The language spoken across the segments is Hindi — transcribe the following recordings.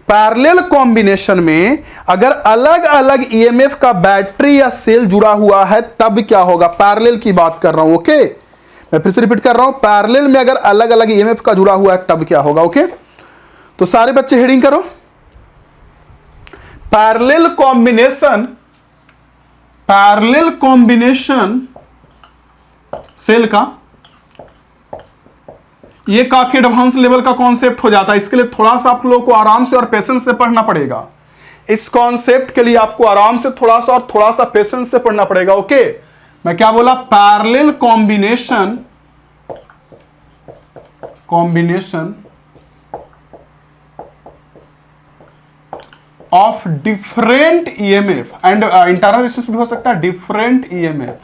पैरेलल कॉम्बिनेशन में अगर अलग अलग ईएमएफ का बैटरी या सेल जुड़ा हुआ है तब क्या होगा? पैरेलल की बात कर रहा हूं, ओके। मैं फिर से रिपीट कर रहा हूं, पैरेलल में अगर अलग अलग ईएमएफ का जुड़ा हुआ है तब क्या होगा, ओके। तो सारे बच्चे हेडिंग करो। पैरेलल कॉम्बिनेशन सेल का ये काफी एडवांस लेवल का कॉन्सेप्ट हो जाता है। इसके लिए थोड़ा सा आप लोगों को आराम से और पेशेंस से पढ़ना पड़ेगा। इस कॉन्सेप्ट के लिए आपको आराम से थोड़ा सा पेशेंस से पढ़ना पड़ेगा, ओके। मैं क्या बोला? Parallel combination of different EMF and internal resistance भी हो सकता है, different EMF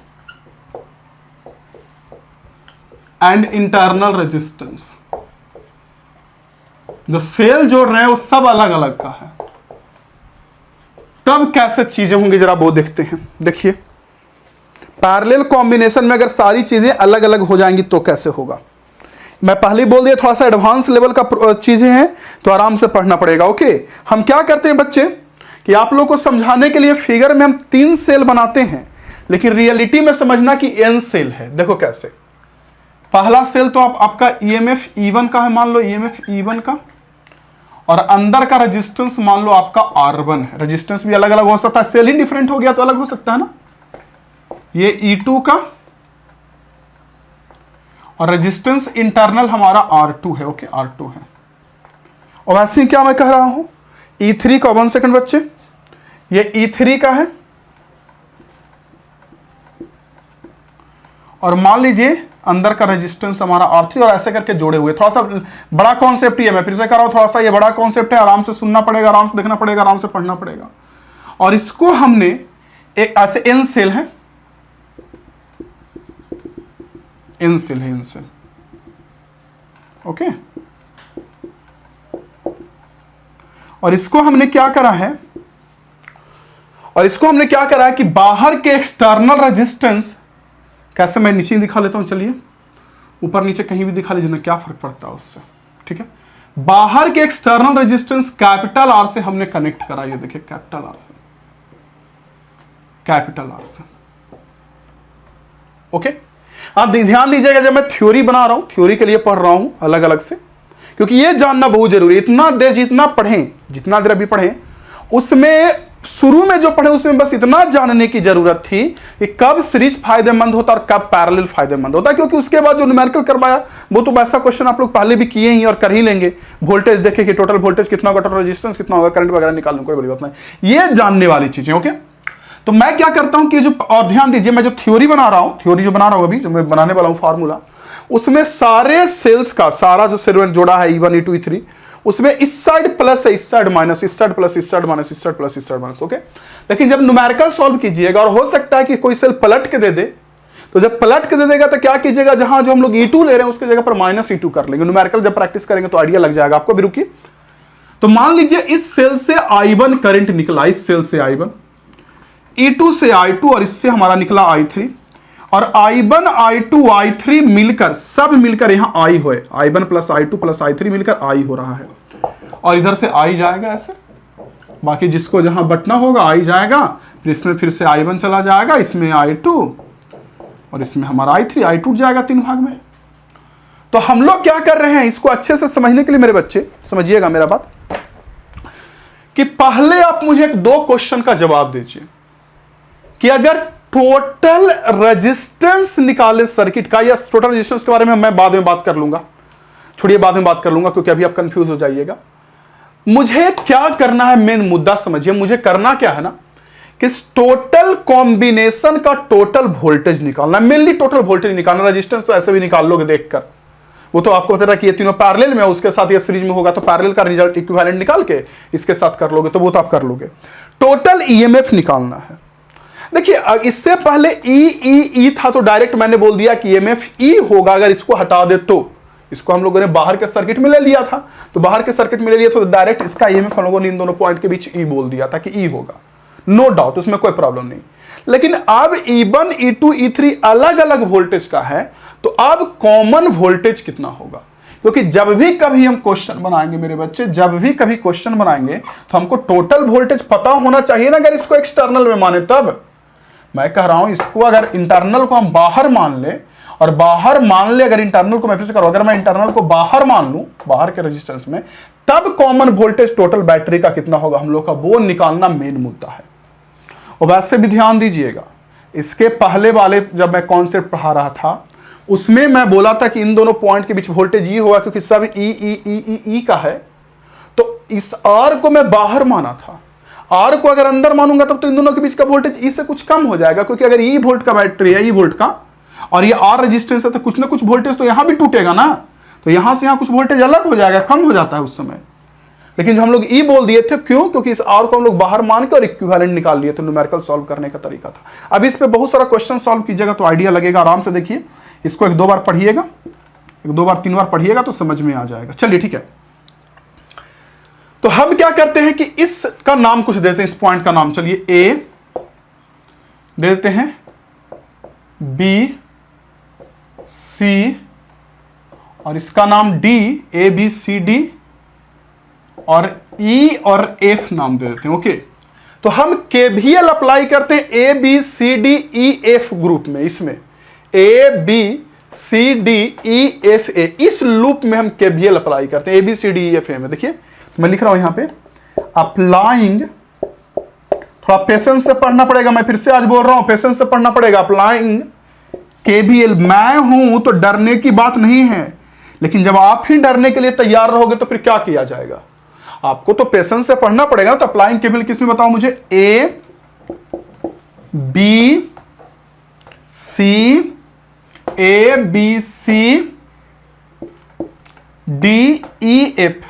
and internal resistance. जो सेल जोड़ रहे हैं वो सब अलग अलग का है, तब कैसे चीजें होंगी जरा वो देखते हैं। देखिए, पैरेलल कॉम्बिनेशन में अगर सारी चीजें अलग अलग हो जाएंगी तो कैसे होगा? मैं पहले ही बोल दिया थोड़ा सा एडवांस लेवल का चीजें हैं तो आराम से पढ़ना पड़ेगा, ओके। हम क्या करते हैं बच्चे कि आप लोगों को समझाने के लिए फिगर में हम 3 सेल बनाते हैं, लेकिन रियलिटी में समझना कि n सेल है। देखो कैसे, पहला सेल तो आपका ईएमएफ E1 का है, मान लो ईएमएफ E1 का, और अंदर का रेजिस्टेंस मान लो आपका R1 है। रेजिस्टेंस भी अलग अलग हो सकता है, सेल ही डिफरेंट हो गया तो अलग हो सकता है ना। ये E2 का, और रेजिस्टेंस इंटरनल हमारा R2 है, ओके, R2 है। और वैसे ही क्या मैं कह रहा हूं, E3 का, 1 सेकंड बच्चे, ये E3 का है, और मान लीजिए अंदर का रेजिस्टेंस हमारा R3, और ऐसे करके जोड़े हुए। थोड़ा सा बड़ा कॉन्सेप्ट ही है, मैं फिर से कह रहा हूं, थोड़ा सा ये बड़ा कॉन्सेप्ट है, आराम से सुनना पड़ेगा, आराम से देखना पड़ेगा, आराम से पढ़ना पड़ेगा। और इसको हमने एक ऐसे n सेल है, n सेल है, n सेल, ओके। और इसको हमने क्या करा है, कि बाहर के एक्सटर्नल रेजिस्टेंस, कैसे मैं नीचे दिखा लेता हूं, चलिए ऊपर नीचे कहीं भी दिखा लीजिए ना, क्या फर्क पड़ता है उससे, ठीक है। बाहर के एक्सटर्नल रेजिस्टेंस कैपिटल R से हमने कनेक्ट करा, ये देखिए कैपिटल R से, ओके। आप ध्यान दीजिएगा, जब मैं थ्योरी बना रहा हूं, थ्योरी के लिए पढ़ रहा हूं अलग अलग से, क्योंकि ये जानना बहुत जरूरी है। इतना देर जितना देर अभी पढ़ें, उसमें शुरू में जो पढ़े उसमें बस इतना जानने की जरूरत थी कि कब सीरीज फायदेमंद होता और कब पैरेलल फायदेमंद होता, क्योंकि उसके बाद जो न्यूमेरिकल करवाया वो तो वैसा क्वेश्चन आप लोग पहले भी किए ही और कर ही लेंगे। वोल्टेज देखे कि टोटल वोल्टेज कितना होगा, टोटल रेजिस्टेंस कितना होगा, करंट वगैरह निकालने को कोई बड़ी बात नहीं, ये जानने वाली चीजें, ओके। तो मैं क्या करता हूं कि जो, और ध्यान दीजिए, मैं जो थ्योरी बना रहा हूं अभी, जो मैं बनाने वाला हूं फार्मूला, उसमें सारे सेल्स का सारा जो सेल जोड़ा है E1 E2 E3, उसमें इस साइड प्लस है, इस साइड माइनस, इस साइड प्लस, इस साइड माइनस, इस साइड प्लस, इस साइड माइनस, ओके। लेकिन जब न्यूमेरिकल सॉल्व कीजिएगा, और हो सकता है कि कोई सेल पलट के दे दे, तो जब पलट के दे देगा तो क्या कीजिएगा, जहां जो हम लोग E2 ले रहे हैं उसकी जगह पर -E2 कर लेंगे। न्यूमेरिकल जब प्रैक्टिस करेंगे तो आइडिया लग जाएगा आपको भी। रुकिए, तो मान लीजिए इस सेल से I1 करंट निकला, इस सेल से I1, E2 से I2, और इससे हमारा निकला I3, और I1 I2 I3 मिलकर, सब मिलकर यहां I हो, I1 plus I2 plus I3 मिलकर I हो रहा है, और इधर से I जाएगा ऐसे, बाकी जिसको जहां बटना होगा I जाएगा, फिर इसमें फिर से I1 चला जाएगा, इसमें I2, और इसमें हमारा I3, I टूट जाएगा 3 भाग में। तो हम लोग क्या कर रहे हैं, इसको अच्छे से समझने के लिए मेरे बच्चे समझिएगा मेरा बात, कि पहले आप मुझे 2 क्वेश्चन का जवाब दीजिए कि अगर टोटल रेजिस्टेंस निकाले सर्किट का, या टोटल रेजिस्टेंस के बारे में मैं बाद में बात कर लूंगा, छोड़िए बाद में बात कर लूंगा, क्योंकि अभी आप कंफ्यूज हो जाइएगा। मुझे क्या करना है, मेन मुद्दा समझिए, मुझे करना क्या है ना, कि टोटल कॉम्बिनेशन का टोटल वोल्टेज निकालना, मेनली टोटल वोल्टेज निकालना। रेजिस्टेंस तो ऐसे भी निकाल लोगे देखकर, वो तो आपको पता है कि ये तीनों पैरेलल में है, उसके साथ ये सीरीज में होगा तो पैरेलल का रिजल्ट इक्विवेलेंट निकाल के इसके साथ कर लोगे, तो वो तो आप कर लोगे। टोटल ईएमएफ निकालना है। देखिए, इससे पहले ई था तो डायरेक्ट मैंने बोल दिया कि ईएमएफ ई होगा। अगर इसको हटा दे तो, इसको हम लोगों ने बाहर के सर्किट में ले लिया था, तो बाहर के सर्किट में ले लिया तो डायरेक्ट इसका ईएमएफ हम लोगों ने इन दोनों पॉइंट के बीच ई बोल दिया था कि ई होगा, नो डाउट, उसमें कोई प्रॉब्लम नहीं। लेकिन अब E1 E2 E3 अलग अलग वोल्टेज का है, तो अब कॉमन वोल्टेज कितना होगा, क्योंकि जब भी कभी हम क्वेश्चन बनाएंगे मेरे बच्चे, जब भी कभी क्वेश्चन बनाएंगे तो हमको टोटल वोल्टेज पता होना चाहिए ना, अगर इसको एक्सटर्नल में माने तब। मैं कह रहा हूं इसको अगर इंटरनल को हम बाहर मान ले, और बाहर मान ले अगर इंटरनल को, मैं फिर से करूं, अगर मैं इंटरनल को बाहर मान लूं, बाहर के रेजिस्टेंस में, तब कॉमन वोल्टेज टोटल बैटरी का कितना होगा हम लोग का, वो निकालना मेन मुद्दा है। और वैसे भी ध्यान दीजिएगा, इसके पहले वाले जब मैं कॉन्सेप्ट पढ़ा रहा था उसमें मैं बोला था कि इन दोनों पॉइंट के बीच वोल्टेज ई होगा, क्योंकि सब ई का है। तो इस आर को मैं बाहर माना था, आर को अगर अंदर मानूंगा तब तो इन दोनों के बीच का वोल्टेज ई से कुछ कम हो जाएगा, क्योंकि अगर ई वोल्ट का बैटरी है, ई वोल्ट का, और ये आर रेजिस्टेंस है, तो कुछ ना कुछ वोल्टेज तो यहां भी टूटेगा ना, तो यहां से यहां कुछ वोल्टेज अलग हो जाएगा, कम हो जाता है उस समय। लेकिन जो हम लोग ई बोल दिए थे, क्यों? क्योंकि इस आर को हम लोग बाहर मान के और इक्विवेलेंट निकाल लिए थे, न्यूमेरिकल सॉल्व करने का तरीका था। अब इस पे बहुत सारा क्वेश्चन सॉल्व कीजिएगा तो आइडिया लगेगा, आराम से देखिए, इसको एक दो बार पढ़िएगा, एक दो बार तीन बार पढ़िएगा तो समझ में आ जाएगा। चलिए ठीक है, तो हम क्या करते हैं कि इसका नाम कुछ देते हैं, इस पॉइंट का नाम, चलिए ए दे देते हैं, बी सी, और इसका नाम D, A B C D, और ई और एफ नाम दे देते हैं। ओके, तो हम केवीएल अप्लाई करते हैं A B C D E F group में, इसमें A B C D E F A, इस लूप में हम केवीएल अप्लाई करते हैं, A B C D E F A में। देखिए तो मैं लिख रहा हूं यहां पे अप्लाइंग, थोड़ा पेशेंस से पढ़ना पड़ेगा, मैं फिर से आज बोल रहा हूं पेशेंस से पढ़ना पड़ेगा। अप्लाइंग केवीएल, मैं हूं तो डरने की बात नहीं है, लेकिन जब आप ही डरने के लिए तैयार रहोगे तो फिर क्या किया जाएगा, आपको तो पेशेंस से पढ़ना पड़ेगा। तो अप्लाइंग केवीएल किस में बताओ मुझे, A B C, A B C D E F,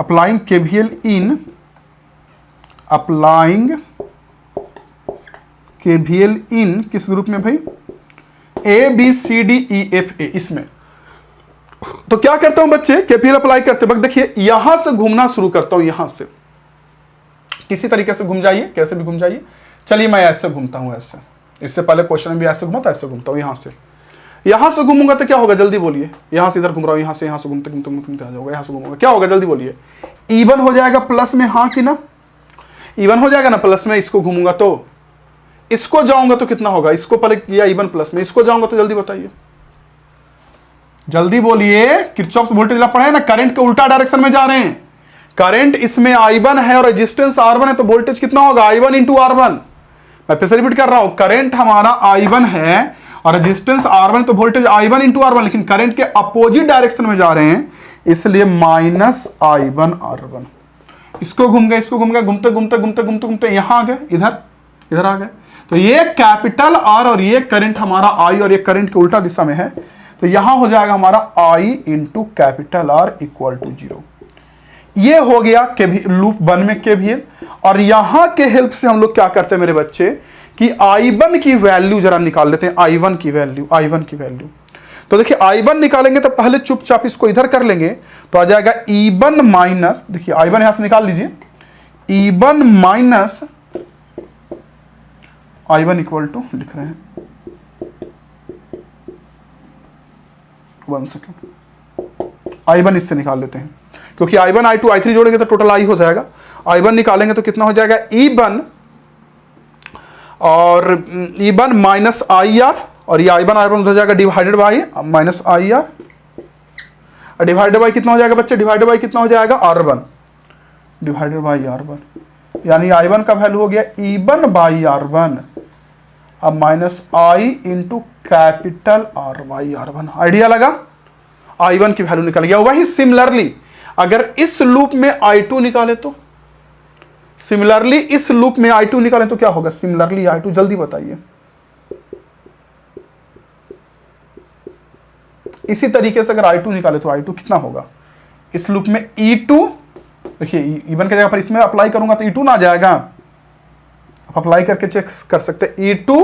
applying KVL in, applying KVL in किस ग्रुप में भाई, A B C D E F A, इसमें। तो क्या करता हूं बच्चे, केवीएल अप्लाई करते वक्त देखिए यहां से घूमना शुरू करता हूं, यहां से किसी तरीके से घूम जाइए, कैसे भी घूम जाइए। चलिए मैं ऐसे घूमता हूं, ऐसे, इससे पहले क्वेश्चन में भी ऐसे घूमा था, ऐसे घूमता हूं, यहां से घूमूंगा तो क्या होगा, जल्दी बोलिए। यहां से इधर घूम रहा हूं, यहां से घूमते घूमते घूमते आ जाऊंगा, यहां से घूमूंगा, क्या होगा जल्दी बोलिए, इवन हो जाएगा प्लस में, हाँ कि ना, इवन हो जाएगा ना प्लस में। इसको घूमूंगा तो, इसको जाऊंगा तो कितना होगा, इसको पहले किया इवन प्लस में, इसको जाऊंगा तो जल्दी बताइए, जल्दी बोलिए। किरचॉफ्स वोल्टेज लॉ पढ़े ना, करंट के उल्टा डायरेक्शन में जा रहे हैं, करंट इसमें I1 है और रेजिस्टेंस R1 है, तो वोल्टेज कितना होगा, I1 इंटू R1। मैं फिर से रिपीट कर रहा हूं, करंट हमारा I1 है और रेजिस्टेंस R1, तो वोल्टेज I1 इंटू R1, लेकिन करंट के अपोजिट डायरेक्शन में जा रहे हैं, इसलिए माइनस I1 R1। इसको घूम गए, इसको घूम गए, घूमते घूमते घूमते घूमते घूमते यहां आ गए, इधर आ गए। तो ये कैपिटल R और ये करंट हमारा I, और ये करंट के उल्टा दिशा में है, तो यहां हो जाएगा हमारा I into capital R equal to 0। ये हो गया लूप 1 में केवीएल। और यहां के हेल्प से हम लोग क्या करते हैं मेरे बच्चे कि I1 की वैल्यू जरा निकाल लेते हैं, I1 की वैल्यू। तो देखिए I1 निकालेंगे तो पहले चुपचाप इसको इधर कर लेंगे, तो आ जाएगा E1 माइनस, देखिए I1 यहां से निकाल लीजिए, E1 minus I1 equal to, लिख रहे हैं 1 सेकेंड, I1 इससे निकाल लेते हैं, क्योंकि I1 I2 I3 जोड़ेंगे तो टोटल I हो जाएगा। I1 निकालेंगे तो कितना हो जाएगा, E1 और E1 माइनस IR, और ये I1 R1 हो जाएगा divided by minus IR, divided by कितना हो जाएगा बच्चे, डिवाइडेड बाई कितना हो जाएगा, R1 डिवाइडेड बाई R1, यानी I1 का वैल्यू हो गया E1 बाई R1, अब minus I into capital R by R1। Idea लगा, I1 की वैल्यू निकल गया। वही सिमिलरली अगर इस लूप में I2 निकाले तो, सिमिलरली इस लूप में I2 निकालें तो क्या होगा, सिमिलरली I2, जल्दी बताइए। इसी तरीके से अगर I2 निकाले तो I2 कितना होगा, इस लूप में E2, देखिए इवन की जगह पर इसमें अप्लाई करूंगा तो E2 ना आ जाएगा, आप अप्लाई करके चेक कर सकते हैं। E2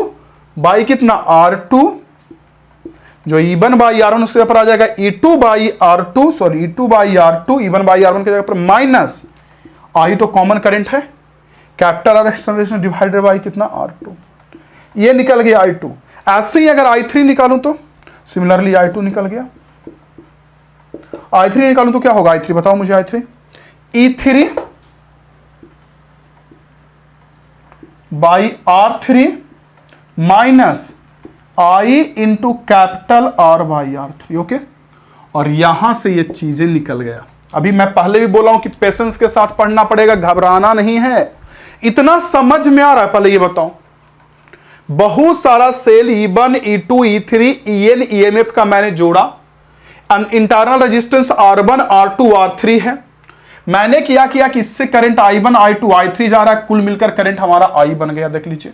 बाई कितना, R2, जो E1 बाई R1 उसके पर आ जाएगा E2 by R2, sorry E2 by R2, E1 by R1 की जगह पर माइनस I तो कॉमन करंट है, capital R extension divided by कितना, R2, ये निकल गया I2। ऐसे ही अगर I3 निकालूं तो सिमिलरली I2 निकल गया। I3 निकालूं तो क्या होगा? I3 बताओ मुझे। I3 E3 by R3 minus I into capital R by R3। Okay, और यहां से ये चीजें निकल गया। अभी मैं पहले भी बोला हूं कि पेशेंस के साथ पढ़ना पड़ेगा, घबराना नहीं है। इतना समझ में आ रहा है? पहले ये बताओ, बहुत सारा cell E1 E2 E3 EN EMF का मैंने जोड़ा। Internal resistance R1 R2 R3 है। मैंने क्या किया कि इससे करंट I1 I2 I3 जा रहा है, कुल मिलकर करंट हमारा I बन गया। देख लीजिए,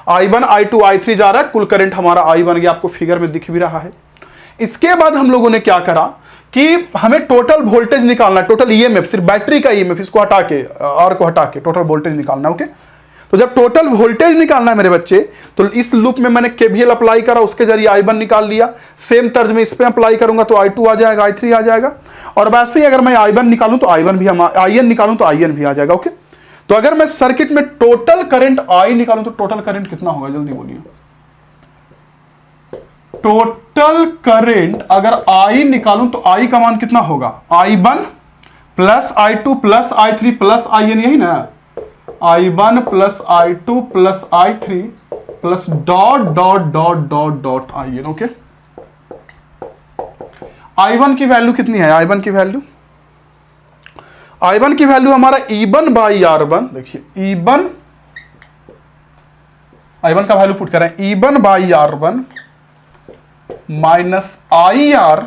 I1 I2 I3 जा रहा है, कुल करंट हमारा I बन गया। आपको फिगर में दिख भी रहा है। इसके बाद हम लोगों ने क्या करा कि हमें टोटल वोल्टेज निकालना, टोटल EMF, सिर्फ बैटरी का EMF, इसको हटा के, R को हटा के टोटल वोल्टेज निकालना। ओके, तो जब टोटल वोल्टेज निकालना है मेरे बच्चे, तो इस लूप में मैंने KVL अप्लाई करा, उसके जरिए I1 निकाल लिया। सेम तर्ज में इस पे अप्लाई करूंगा तो I2 आ जाएगा, I3 आ जाएगा। और वैसे ही अगर मैं I1 निकालूं तो I1 भी, IN निकालूं तो IN भी आ जाएगा। ओके, तो अगर मैं सर्किट में टोटल करंट I निकालूं तो टोटल करंट कितना होगा? जल्दी बोलिए। टोटल करंट अगर I निकालूं तो I का मान कितना होगा? I1 plus I2 plus I3 plus IN, यही ना? I1 plus I2 plus I3 plus dot dot dot dot dot IN। Okay, I1 की वैल्यू कितनी है? I1 की वैल्यू, I1 की वैल्यू हमारा E1 बाई R1। देखिए, E1, I1 का वैल्यू पुट करें, E1 by R1 minus IR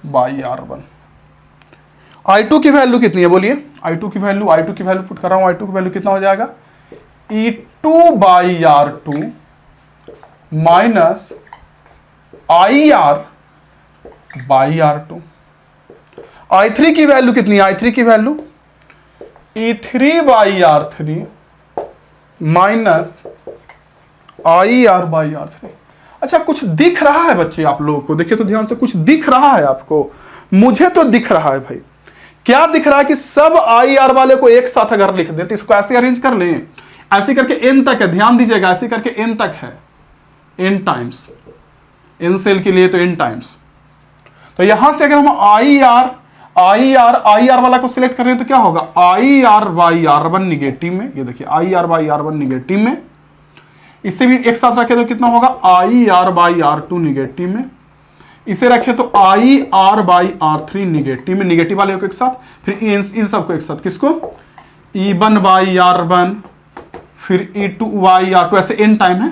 by R1। I2 की वैल्यू कितनी है? बोलिए। I2 की वैल्यू पुट कर रहा हूं। I2 की वैल्यू कितना हो जाएगा? E2 by R2 minus IR by R2। I3 की वैल्यू कितनी है? I3 की value E3 by R3 minus IR by R3। अच्छा, कुछ दिख रहा है बच्चे आप लोगों को? देखिए तो ध्यान से, कुछ दिख रहा है आपको? मुझे तो दिख रहा है भाई। क्या दिख रहा है कि सब IR वाले को एक साथ अगर लिख दें तो इसको ऐसे अरेंज कर लें, ऐसे करके n तक है, ध्यान दीजिएगा, ऐसे करके n तक है, n टाइम्स, n सेल के लिए तो n टाइम्स। तो यहां से अगर हम IR वाला को सिलेक्ट करें तो क्या होगा? IR बाई R1 निगेटिव में, ये देखिए IR बाई R1 निगेटिव में। इससे भी एक साथ रखे तो कितना होगा? IR बाई R2 निगेटिव में। इसे रखे तो IR बाई R3 निगेटिव में, निगेटिव वाले को एक साथ, फिर इन सबको एक साथ, किसको? E1 बाई R1, फिर E2 बाई R2, ऐसे n टाइम है,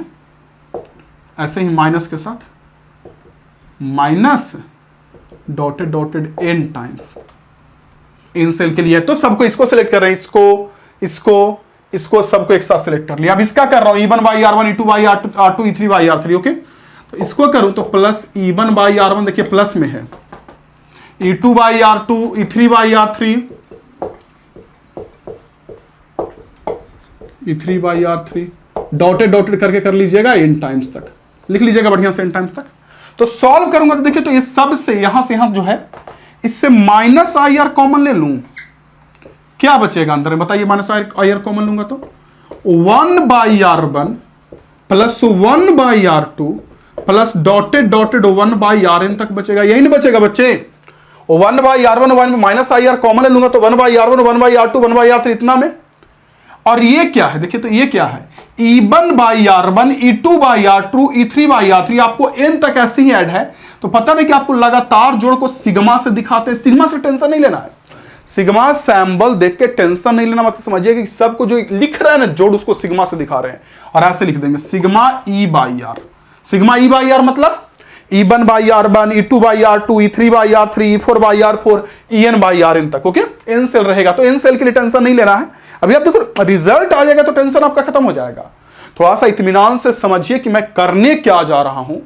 ऐसे ही माइनस के साथ, minus dotted dotted n times in cell के लिए। तो सबको, इसको सिलेक्ट कर रहे हैं, इसको सबको एक साथ सिलेक्ट कर लिया। अब इसका कर रहा हूं E1 by R1, E2 by R2 E3 by R3। Okay, तो इसको करूं तो प्लस E1 बाई R1, देखिए प्लस में है, E2 by R2 E3 by R3 E3 by R3, dotted dotted करके कर लीजिएगा n टाइम्स तक, लिख लीजिएगा बढ़िया से n टाइम्स तक। तो सॉल्व करूंगा तो देखिए, तो ये सब से यहां से यहां जो है, इससे माइनस IR कॉमन ले लूं, क्या बचेगा अंदर में? बताइए, माइनस IR कॉमन लूंगा तो 1 by R1 plus 1 by R2 plus dotted dotted 1 by RN तक बचेगा। यही नहीं बचेगा बच्चे? 1 बाई R1 1 में माइनस IR कॉमन ले लूंगा तो 1 by R1 1 by R2 1 by R3 इतना में। और ये क्या है? देखिए, तो ये क्या है? E1 by R1 E2 by R2 E3 by R3, आपको n तक ऐसे ही ऐड है। तो पता नहीं कि आपको लगातार जोड़ को सिग्मा से दिखाते हैं। सिग्मा से टेंशन नहीं लेना है, सिग्मा सैंबल देख के टेंशन नहीं लेना। मतलब समझिए कि सबको जो लिख रहा है ना जोड़, उसको सिग्मा से दिखा रहे हैं। और ऐसे लिख देंगे sigma E by R। Sigma E by R मतलब E1 by R1 E2 by R2 E3 by R3 E4 by R4 EN by RN तक। ओके, n सेल रहेगा तो n सेल के लिए टेंशन नहीं लेना है। अभी आप देखो रिजल्ट आ जाएगा तो टेंशन आपका खत्म हो जाएगा। थोड़ा सा इत्मीनान से समझिए कि मैं करने क्या जा रहा हूं।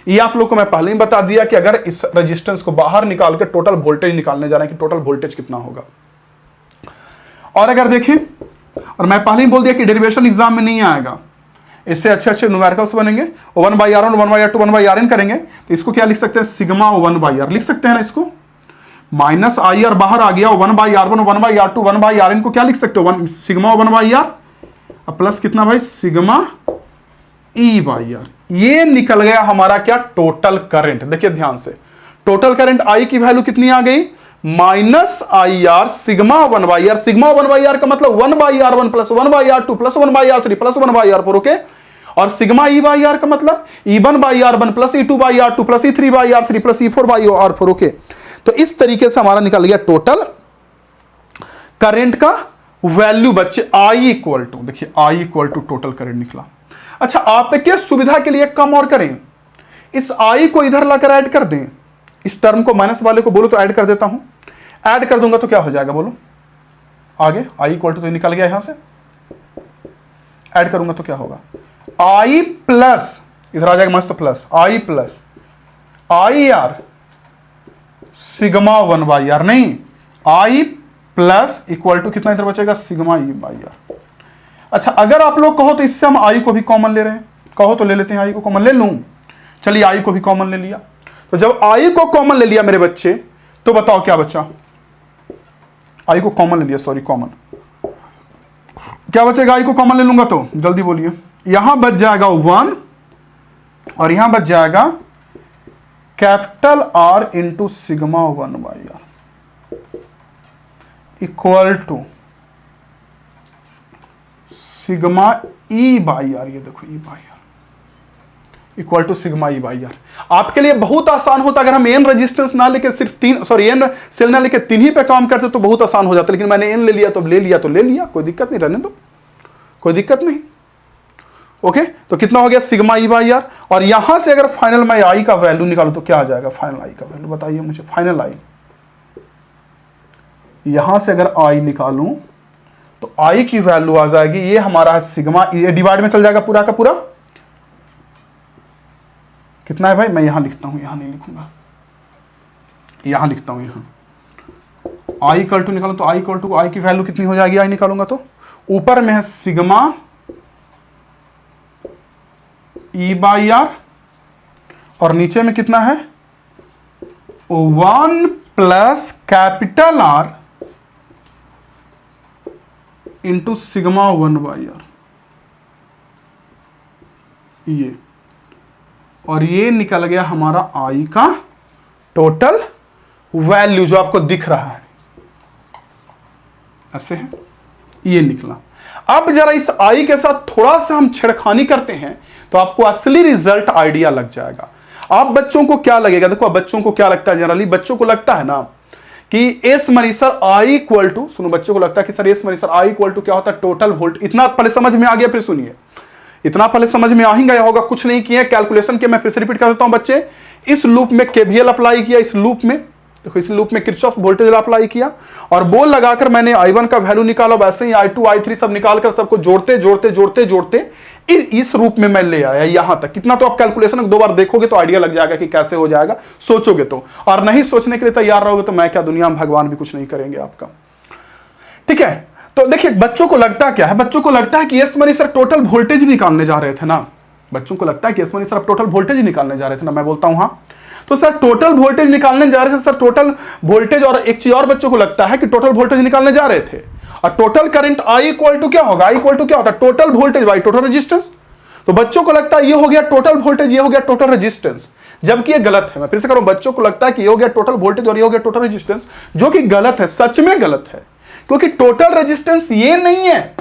ये आप लोग को मैं पहले ही बता दिया कि अगर इस रेजिस्टेंस को बाहर निकाल कर टोटल वोल्टेज निकालने जा रहे हैं कि टोटल वोल्टेज कितना होगा। और अगर देखें, और मैं पहले ही बोल दिया कि डेरिवेशन एग्जाम में नहीं आएगा, इससे अच्छे अच्छे न्यूमेरिकल्स बनेंगे। 1 by R1 1 by R2 1 by RN करेंगे तो इसको क्या लिख सकते हैं? सिग्मा 1 बाई R लिख सकते हैं ना इसको। माइनस IR बाहर आ गया, 1 by R1 1 by R2 1 by RN को क्या लिख सकते हो? सिग्मा 1 बाई R, प्लस कितना भाई? Sigma E by R. ये निकल गया हमारा क्या, टोटल करंट। देखिए ध्यान से, टोटल करंट आई की वैल्यू कितनी आ गई, minus I R sigma 1/r। Sigma 1/r का मतलब 1/r1 plus 1/r2 plus 1/r3 plus 1/r4। Okay, और सिग्मा ई बाई आर का मतलब E1/r1 plus E2/r2 plus E3/r3 plus E4/r4। Okay, तो इस तरीके से हमारा निकल गया टोटल करंट का वैल्यू बच्चे, आई इक्वल टू, देखिए आई इक्वल टू टोटल करंट निकला। अच्छा, आपके सुविधा के लिए कम और करें, इस आई को इधर लाकर ऐड कर दें, इस टर्म को माइनस वाले को बोलो तो ऐड कर देता हूं, ऐड कर दूंगा तो क्या हो जाएगा बोलो, आगे आई इक्वल टू तो निकल गया, यहां से ऐड करूंगा तो क्या होगा, आई प्लस, इधर आ जाएगा मस्त plus, I plus I R sigma 1/r, नहीं आई प्लस इक्वल टू कितना इधर बचेगा, सिग्मा ई बाई आर। अच्छा, अगर आप लोग कहो तो इससे हम आई को भी कॉमन ले रहे हैं, कहो तो ले लेते हैं, आई को कॉमन ले लूं, चलिए आई को भी कॉमन ले लिया। तो जब आई को कॉमन ले लिया मेरे बच्चे, तो बताओ क्या बचा, आई को कॉमन ले लिया, सॉरी कॉमन, क्या बचेगा, आई को कॉमन ले लूंगा तो जल्दी बोलिए, यहां बच जाएगा 1 और यहां बच जाएगा capital R into sigma 1/r equal to sigma E by R. ये देखो E by R equal to sigma E by R. आपके लिए बहुत आसान होता अगर हम एन रेजिस्टेंस ना लेके सिर्फ 3, सॉरी एन सेल ना लेके 3 ही पे काम करते तो बहुत आसान हो जाता, लेकिन मैंने एन ले लिया तो ले लिया तो ले लिया, कोई दिक्कत नहीं, रहने दो, कोई दिक्कत नहीं। ओके, तो कितना हो गया, सिग्मा ई बाई आर। और यहां से अगर फाइनल मैं आई का वैल्यू निकालू तो क्या आ जाएगा, फाइनल आई का वैल्यू बताइए मुझे, फाइनल आई, यहां से अगर आई निकालूं तो आई की वैल्यू आ जाएगी, ये हमारा है सिग्मा, ये डिवाइड में चल जाएगा पूरा का पूरा, कितना है भाई, मैं यहां लिखता हूं, यहां नहीं लिखूंगा, यहां लिखता हूं, यहां आई इक्वल टू निकालूं तो आई इक्वल टू, आई की वैल्यू कितनी हो जाएगी, आई निकालूंगा तो ऊपर में है सिग्मा ई बाई आर और नीचे में कितना है 1 plus capital R into sigma 1/r, ये, और ये निकल गया हमारा आई का टोटल वैल्यू जो आपको दिख रहा है, ऐसे है, ये निकला। अब जरा इस आई के साथ थोड़ा सा हम छेड़खानी करते हैं तो आपको असली रिजल्ट आइडिया लग जाएगा। आप बच्चों को क्या लगेगा, देखो बच्चों को क्या लगता है, जनरली बच्चों को लगता है ना कि as many sir I equal to, सुनो बच्चों को लगता है कि sir as many sir I equal to क्या होता है, टोटल वोल्ट। इतना पहले समझ में आ गया, फिर सुनिए, इतना पहले समझ में आ ही गया होगा, कुछ नहीं किया कैलकुलेशन के, मैं फिर से रिपीट कर देता हूं बच्चे। इस लूप में केवीएल अप्लाई किया, इस लूप में देखो, इस लूप में किरचॉफ वोल्टेज लॉ अप्लाई किया और बोल लगाकर मैंने I1 का वैल्यू निकाला, वैसे ही I2 I3 सब निकालकर सबको जोड़ते जोड़ते जोड़ते जोड़ते इस रूप में मैं ले आया यहां तक। कितना तो आप कैलकुलेशन 2 बार देखोगे तो आइडिया लग जाएगा कि कैसे हो जाएगा, सोचोगे तो, और नहीं सोचने के लिए तैयार रहोगे तो मैं क्या, दुनिया में भगवान भी कुछ नहीं करेंगे आपका, ठीक है। तो देखिए बच्चों को लगता क्या है, बच्चों को लगता है कि yes money sir total voltage निकालने जा रहे थे ना, बच्चों को लगता है कि यस मनी सर आप टोटल वोल्टेज निकालने जा रहे थे ना। मैं बोलता हूं हाँ, तो सर टोटल वोल्टेज निकालने जा रहे थे सर, टोटल वोल्टेज, और एक चीज और बच्चों को लगता है कि टोटल वोल्टेज निकालने जा रहे थे और total current I equal to क्या होगा, आई इक्वल टू क्या होता है, total voltage by total resistance. तो बच्चों को लगता है ये हो गया टोटल वोल्टेज, ये हो गया टोटल रेजिस्टेंस, जबकि ये गलत है। मैं फिर से करूं, बच्चों को लगता है कि ये हो गया टोटल वोल्टेज और ये हो गया टोटल रेजिस्टेंस, जो कि गलत है, सच में गलत है, क्योंकि टोटल रेजिस्टेंस ये नहीं है।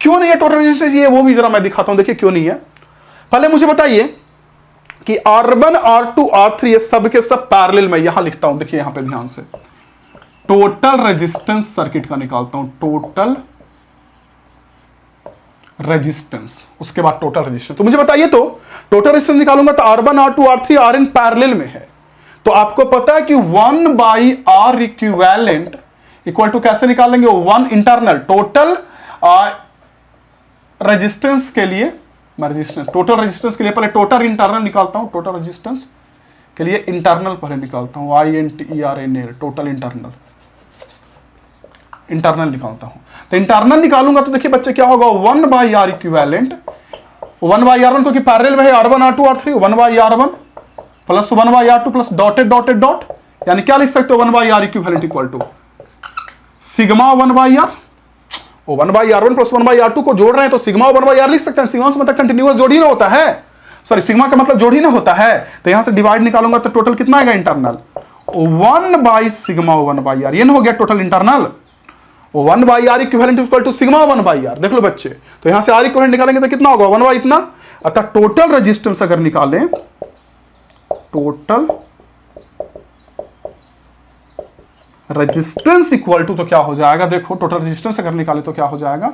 क्यों नहीं है टोटल रेजिस्टेंस, ये वो भी जरा मैं दिखाता हूं, देखिए क्यों नहीं है। पहले मुझे बताइए कि R1 R2 R3 ये सब के सब पैरेलल में, यहां लिखता हूं, देखिए यहां पे ध्यान से, टोटल रेजिस्टेंस सर्किट का निकालता हूं, टोटल रेजिस्टेंस, उसके बाद टोटल रेजिस्टेंस। तो मुझे बताइए, तो टोटल रेजिस्टेंस निकालूंगा तो R1 R2 R3 Rn parallel में है, तो आपको पता है कि 1/R इक्विवेलेंट इक्वल टू कैसे निकालेंगे, 1 इंटरनल, टोटल रेजिस्टेंस के लिए, मैं रेजिस्टेंस टोटल रेजिस्टेंस के लिए पहले टोटल इंटरनल निकालता हूं, टोटल रेजिस्टेंस के लिए इंटरनल पहले निकालता हूं, INTERNL, टोटल इंटरनल, इंटरनल निकालता हूं। तो इंटरनल निकालूंगा तो देखिए बच्चे क्या होगा, 1/R इक्विवेलेंट, 1/R1 क्योंकि पैरेलल में है, R1 R2 R3, 1/R1 plus 1/R2 plus dotted dotted dot, यानी क्या लिख सकते हो, 1/R equivalent equal to sigma 1/R वो 1/r1 प्लस 1/r2 को जोड़ रहे हैं तो सिग्मा 1/r लिख सकते हैं। सिग्मा का मतलब कंटिन्यूअस जोड़ ही ना होता है, सॉरी सिग्मा का मतलब जोड़ ही ना होता है। तो यहां से डिवाइड निकालूंगा तो टोटल कितना आएगा इंटरनल 1/सिग्मा 1/r। ये ना हो गया total internal 1/r equivalent equal to sigma 1/r। देख लो बच्चे, तो यहां से r इक्विवेलेंट निकालेंगे तो कितना होगा 1/, इतना। अतः टोटल रेजिस्टेंस अगर निकालें, टोटल रेजिस्टेंस इक्वल टू तो क्या हो जाएगा, देखो टोटल रेजिस्टेंस अगर निकाले तो क्या हो जाएगा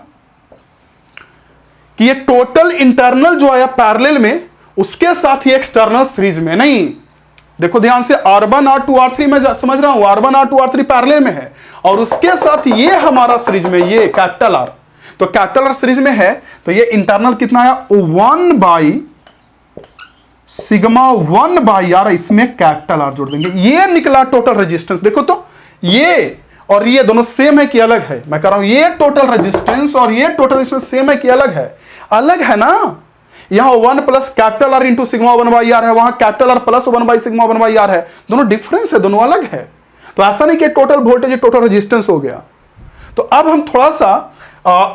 कि ये टोटल इंटरनल जो आया पैरेलल में उसके साथ ही एक्सटर्नल सीरीज में नहीं। देखो ध्यान से R1 R2 R3 में समझ रहा हूं, R1 R2 R3 पैरेलल में है और उसके साथ ये हमारा सीरीज में ये कैपिटल R, तो कैपिटल R सीरीज में है तो ये इंटरनल कितना आया 1/सिग्मा 1/r, इसमें कैपिटल R जोड़ देंगे, ये निकला टोटल रेजिस्टेंस। देखो तो ये और ये दोनों सेम है कि अलग है, मैं कह रहा हूं ये टोटल रेजिस्टेंस और ये टोटल रेजिस्टेंस सेम है कि अलग है, अलग है ना। यहां 1 plus capital R into sigma 1/r है, वहां कैपिटल R प्लस 1/सिग्मा 1/r है, दोनों डिफरेंस है, दोनों अलग है। तो ऐसा नहीं कि टोटल वोल्टेज टोटल रेजिस्टेंस हो गया। तो अब हम थोड़ा सा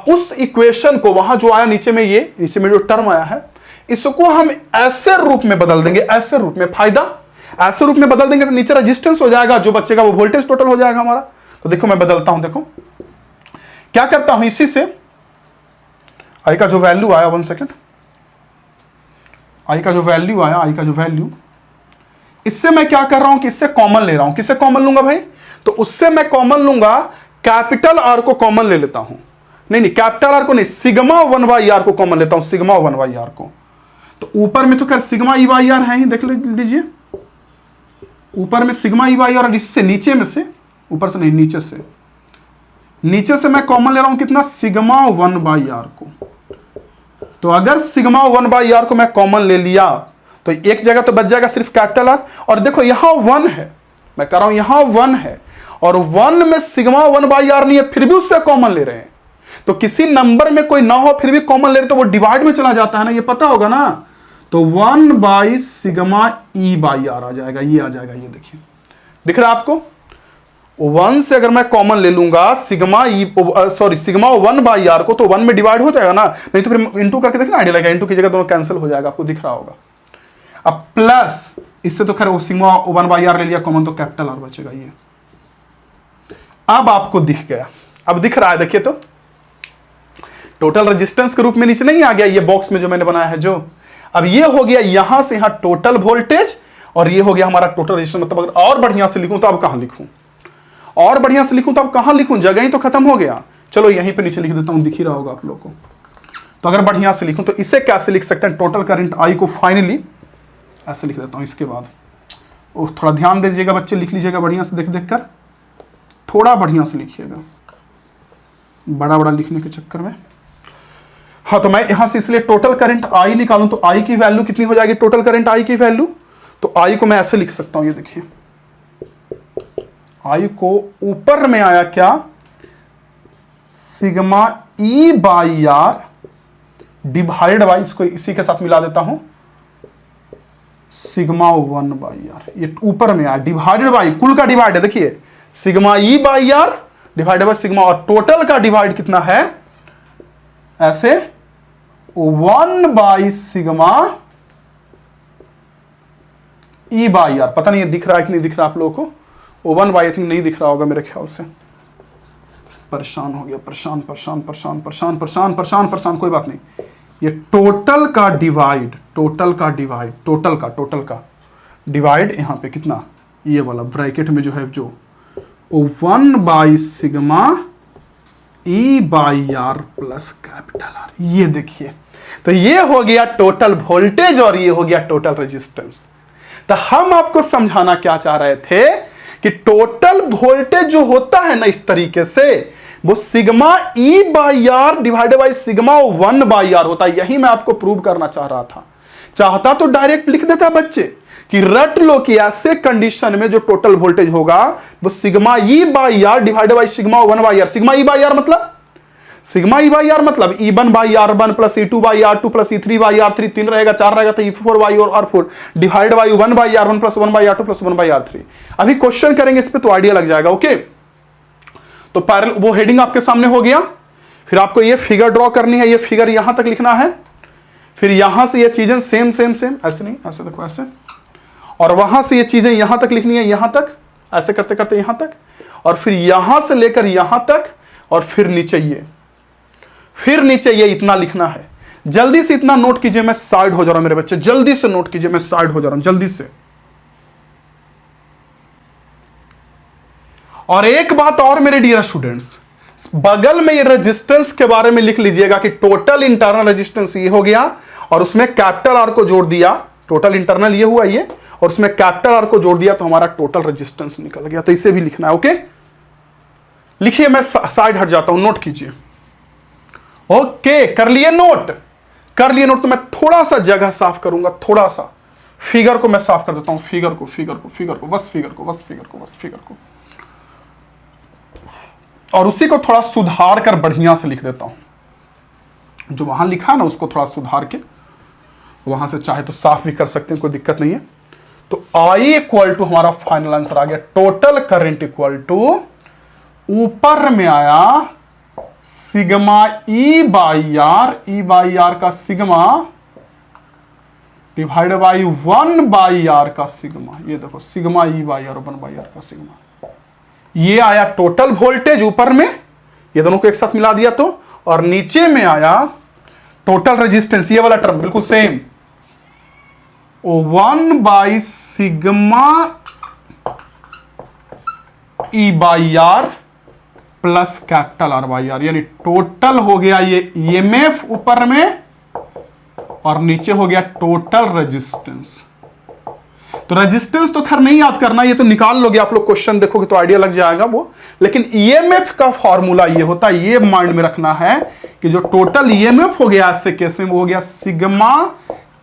उस इक्वेशन को वहां जो आया नीचे में, ये नीचे में जो टर्म आया है इसको हम ऐसे रूप में बदल देंगे, ऐसे रूप में, फायदा ऐसे रूप में बदल देंगे तो नीचे रेजिस्टेंस हो जाएगा, जो बचेगा वो वोल्टेज टोटल हो जाएगा हमारा। तो देखो मैं बदलता हूं, देखो क्या करता हूं, इसी से आई का जो वैल्यू आया, 1 सेकेंड, आई का जो वैल्यू आया, आई का जो वैल्यू, इससे मैं क्या कर रहा हूं कि इससे कॉमन ले रहा हूं। किससे कॉमन लूंगा भाई, तो उससे मैं कॉमन लूंगा कैपिटल R को कॉमन ले लेता हूं, नहीं कैपिटल R को नहीं, सिग्मा 1/r को कॉमन लेता हूं, सिग्मा 1/r को। तो ऊपर में तो खैर सिग्मा E/r है ही, देख लीजिए ऊपर में सिग्मा E/r और इससे नीचे में से, ऊपर से नहीं नीचे से मैं कॉमन ले रहा हूं कितना, सिग्मा 1/r को। तो अगर सिग्मा 1/r को मैं कॉमन ले लिया तो एक जगह तो बच जाएगा सिर्फ कैपिटल R, और देखो यहां 1 है, मैं कह रहा हूं यहां 1 है और 1 में सिग्मा 1/r नहीं है, फिर भी उससे कॉमन ले रहे हैं। तो किसी नंबर में कोई ना हो फिर भी कॉमन ले रहे तो वो डिवाइड में चला जाता है ना, ये पता होगा ना। तो 1/सिग्मा E/r आ जाएगा, ये आ जाएगा, ये देखिए दिख रहा है आपको। 1 से अगर मैं कॉमन ले लूंगा सिग्मा सिग्मा 1/r को तो 1 में डिवाइड हो जाएगा ना, नहीं तो फिर इंटू करके देखना आइडिया लगेगा, इंटू की जगह दोनों कैंसिल हो जाएगा, आपको दिख रहा होगा। अब प्लस इससे तो खैर वो सिग्मा 1/r ले लिया कॉमन तो कैपिटल R बचेगा, ये अब आपको दिख गया, अब दिख रहा है, देखिए तो टोटल रेजिस्टेंस के रूप में नीचे नहीं आ गया ये बॉक्स में जो मैंने बनाया है जो। अब ये हो गया यहां से यहां टोटल वोल्टेज और ये हो गया हमारा टोटल रेजिस्टेंस। मतलब अगर और बढ़िया से लिखूं तो अब कहां लिखूं, और बढ़िया से लिखूं तो अब कहां लिखूं, जगह ही तो खत्म हो गया। चलो यहीं पे नीचे लिख देता हूं, दिख ही रहा होगा आप लोगों को। तो अगर बढ़िया से लिखूं तो इसे कैसे लिख सकते हैं, टोटल करंट I को फाइनली ऐसे लिख देता हूं। इसके बाद थोड़ा ध्यान दीजिएगा बच्चे, लिख लीजिएगा बढ़िया से, देख देख कर थोड़ा बढ़िया से लिखिएगा, बड़ा बड़ा लिखने के चक्कर में। हाँ तो मैं यहां से इसलिए टोटल करंट I निकालूं तो I की वैल्यू कितनी हो जाएगी, टोटल करंट I की वैल्यू, तो I को मैं ऐसे लिख सकता हूं, ये देखिए I को ऊपर में आया क्या, सिग्मा E/r डिवाइड बाई, इसको इसी के साथ मिला देता हूं, सिग्मा 1/r, ये ऊपर में आया डिवाइडेड बाई, कुल का डिवाइड है, देखिए sigma E/r divided by sigma, और टोटल का डिवाइड कितना है ऐसे 1/सिग्मा E/r। पता नहीं ये दिख रहा है कि नहीं दिख रहा आप लोगों को, 1 बाई आई थिंक नहीं दिख रहा होगा मेरे ख्याल से। परेशान हो गया, परेशान, कोई बात नहीं। ये टोटल का डिवाइड, टोटल का डिवाइड यहां पे कितना, ये वाला ब्रैकेट में जो है जो 1/सिग्मा E/r प्लस कैपिटल R, ये देखिए। तो ये हो गया टोटल वोल्टेज और ये हो गया टोटल रेजिस्टेंस। तो हम आपको समझाना क्या चाह रहे थे कि टोटल वोल्टेज जो होता है ना इस तरीके से, वो sigma E/r divided by sigma 1/r होता है। यही मैं आपको प्रूव करना चाह रहा था। चाहता तो डायरेक्ट लिख देता बच्चे कि रट लो कि ऐसे कंडीशन में जो टोटल वोल्टेज होगा वो sigma E/r divided by sigma 1/r। Sigma E/r मतलब E1/r1 plus E2/r2 plus E3/r3, 3 रहेगा 4 रहेगा तो E4/r4 divide by 1/r1 plus 1/r2 plus 1/r3। अभी क्वेश्चन करेंगे इस पे तो आइडिया लग जाएगा। ओके, तो पैरेलल वो हेडिंग आपके सामने हो गया। फिर आपको ये फिगर ड्रॉ करनी है, ये फिगर यहां तक लिखना है, फिर यहां से ये चीजें सेम सेम सेम, ऐसे नहीं, ऐसे देखो ऐसे, और वहां से ये चीजें यहां तक लिखनी है, यहां तक, ऐसे करते करते यहां तक, और फिर यहां से लेकर यहां तक, और फिर नीचे ये, फिर नीचे ये, इतना लिखना है। जल्दी से इतना नोट कीजिए, मैं साइड हो जा रहा हूं मेरे बच्चे, जल्दी से नोट कीजिए, मैं साइड हो जा रहा हूं जल्दी से। और एक बात और मेरे डियर स्टूडेंट्स, बगल में ये रेजिस्टेंस के बारे में लिख लीजिएगा कि टोटल इंटरनल रेजिस्टेंस ये हो गया, और उसमें कैपिटल आर को जोड़ दिया, टोटल इंटरनल ये हुआ ये, और उसमें कैपिटल आर को जोड़ दिया तो हमारा टोटल रेजिस्टेंस निकल गया। तो इसे भी लिखना है, ओके। लिखिए, मैं साइड हट जाता हूं, नोट कीजिए। ओके, कर लिए नोट, कर लिए नोट। तो मैं थोड़ा सा जगह साफ करूंगा, थोड़ा सा फिगर को मैं साफ कर देता हूं, फिगर को, फिगर को, फिगर को, बस फिगर को, बस फिगर को, बस फिगर को, और उसी को थोड़ा सुधार कर बढ़िया से लिख देता हूं। जो वहां लिखा है ना उसको थोड़ा सुधार के, वहां से चाहे तो साफ भी कर सकते हैं, कोई दिक्कत नहीं है। तो आई इक्वल टू हमारा फाइनल आंसर आ गया, टोटल करंट इक्वल टू, ऊपर में आया सिग्मा ई बाई आर का sigma divide by 1 by R का सिग्मा। ये देखो sigma E by R 1 by R का सिग्मा, ये आया टोटल वोल्टेज ऊपर में, ये दोनों को एक साथ मिला दिया तो, और नीचे में आया टोटल रेजिस्टेंस, ये वाला टर्म बिल्कुल same, 1 by sigma E by R plus capital R by R, यानी टोटल हो गया ये ईएमएफ ऊपर में, और नीचे हो गया टोटल रेजिस्टेंस। तो रेजिस्टेंस तो खैर नहीं याद करना, ये तो निकाल लोगे आप लोग, क्वेश्चन देखोगे तो आइडिया लग जाएगा वो, लेकिन ईएमएफ का फॉर्मूला ये होता है, ये माइंड में रखना है कि जो टोटल ईएमएफ हो गया इससे केस में, वो हो गया सिग्मा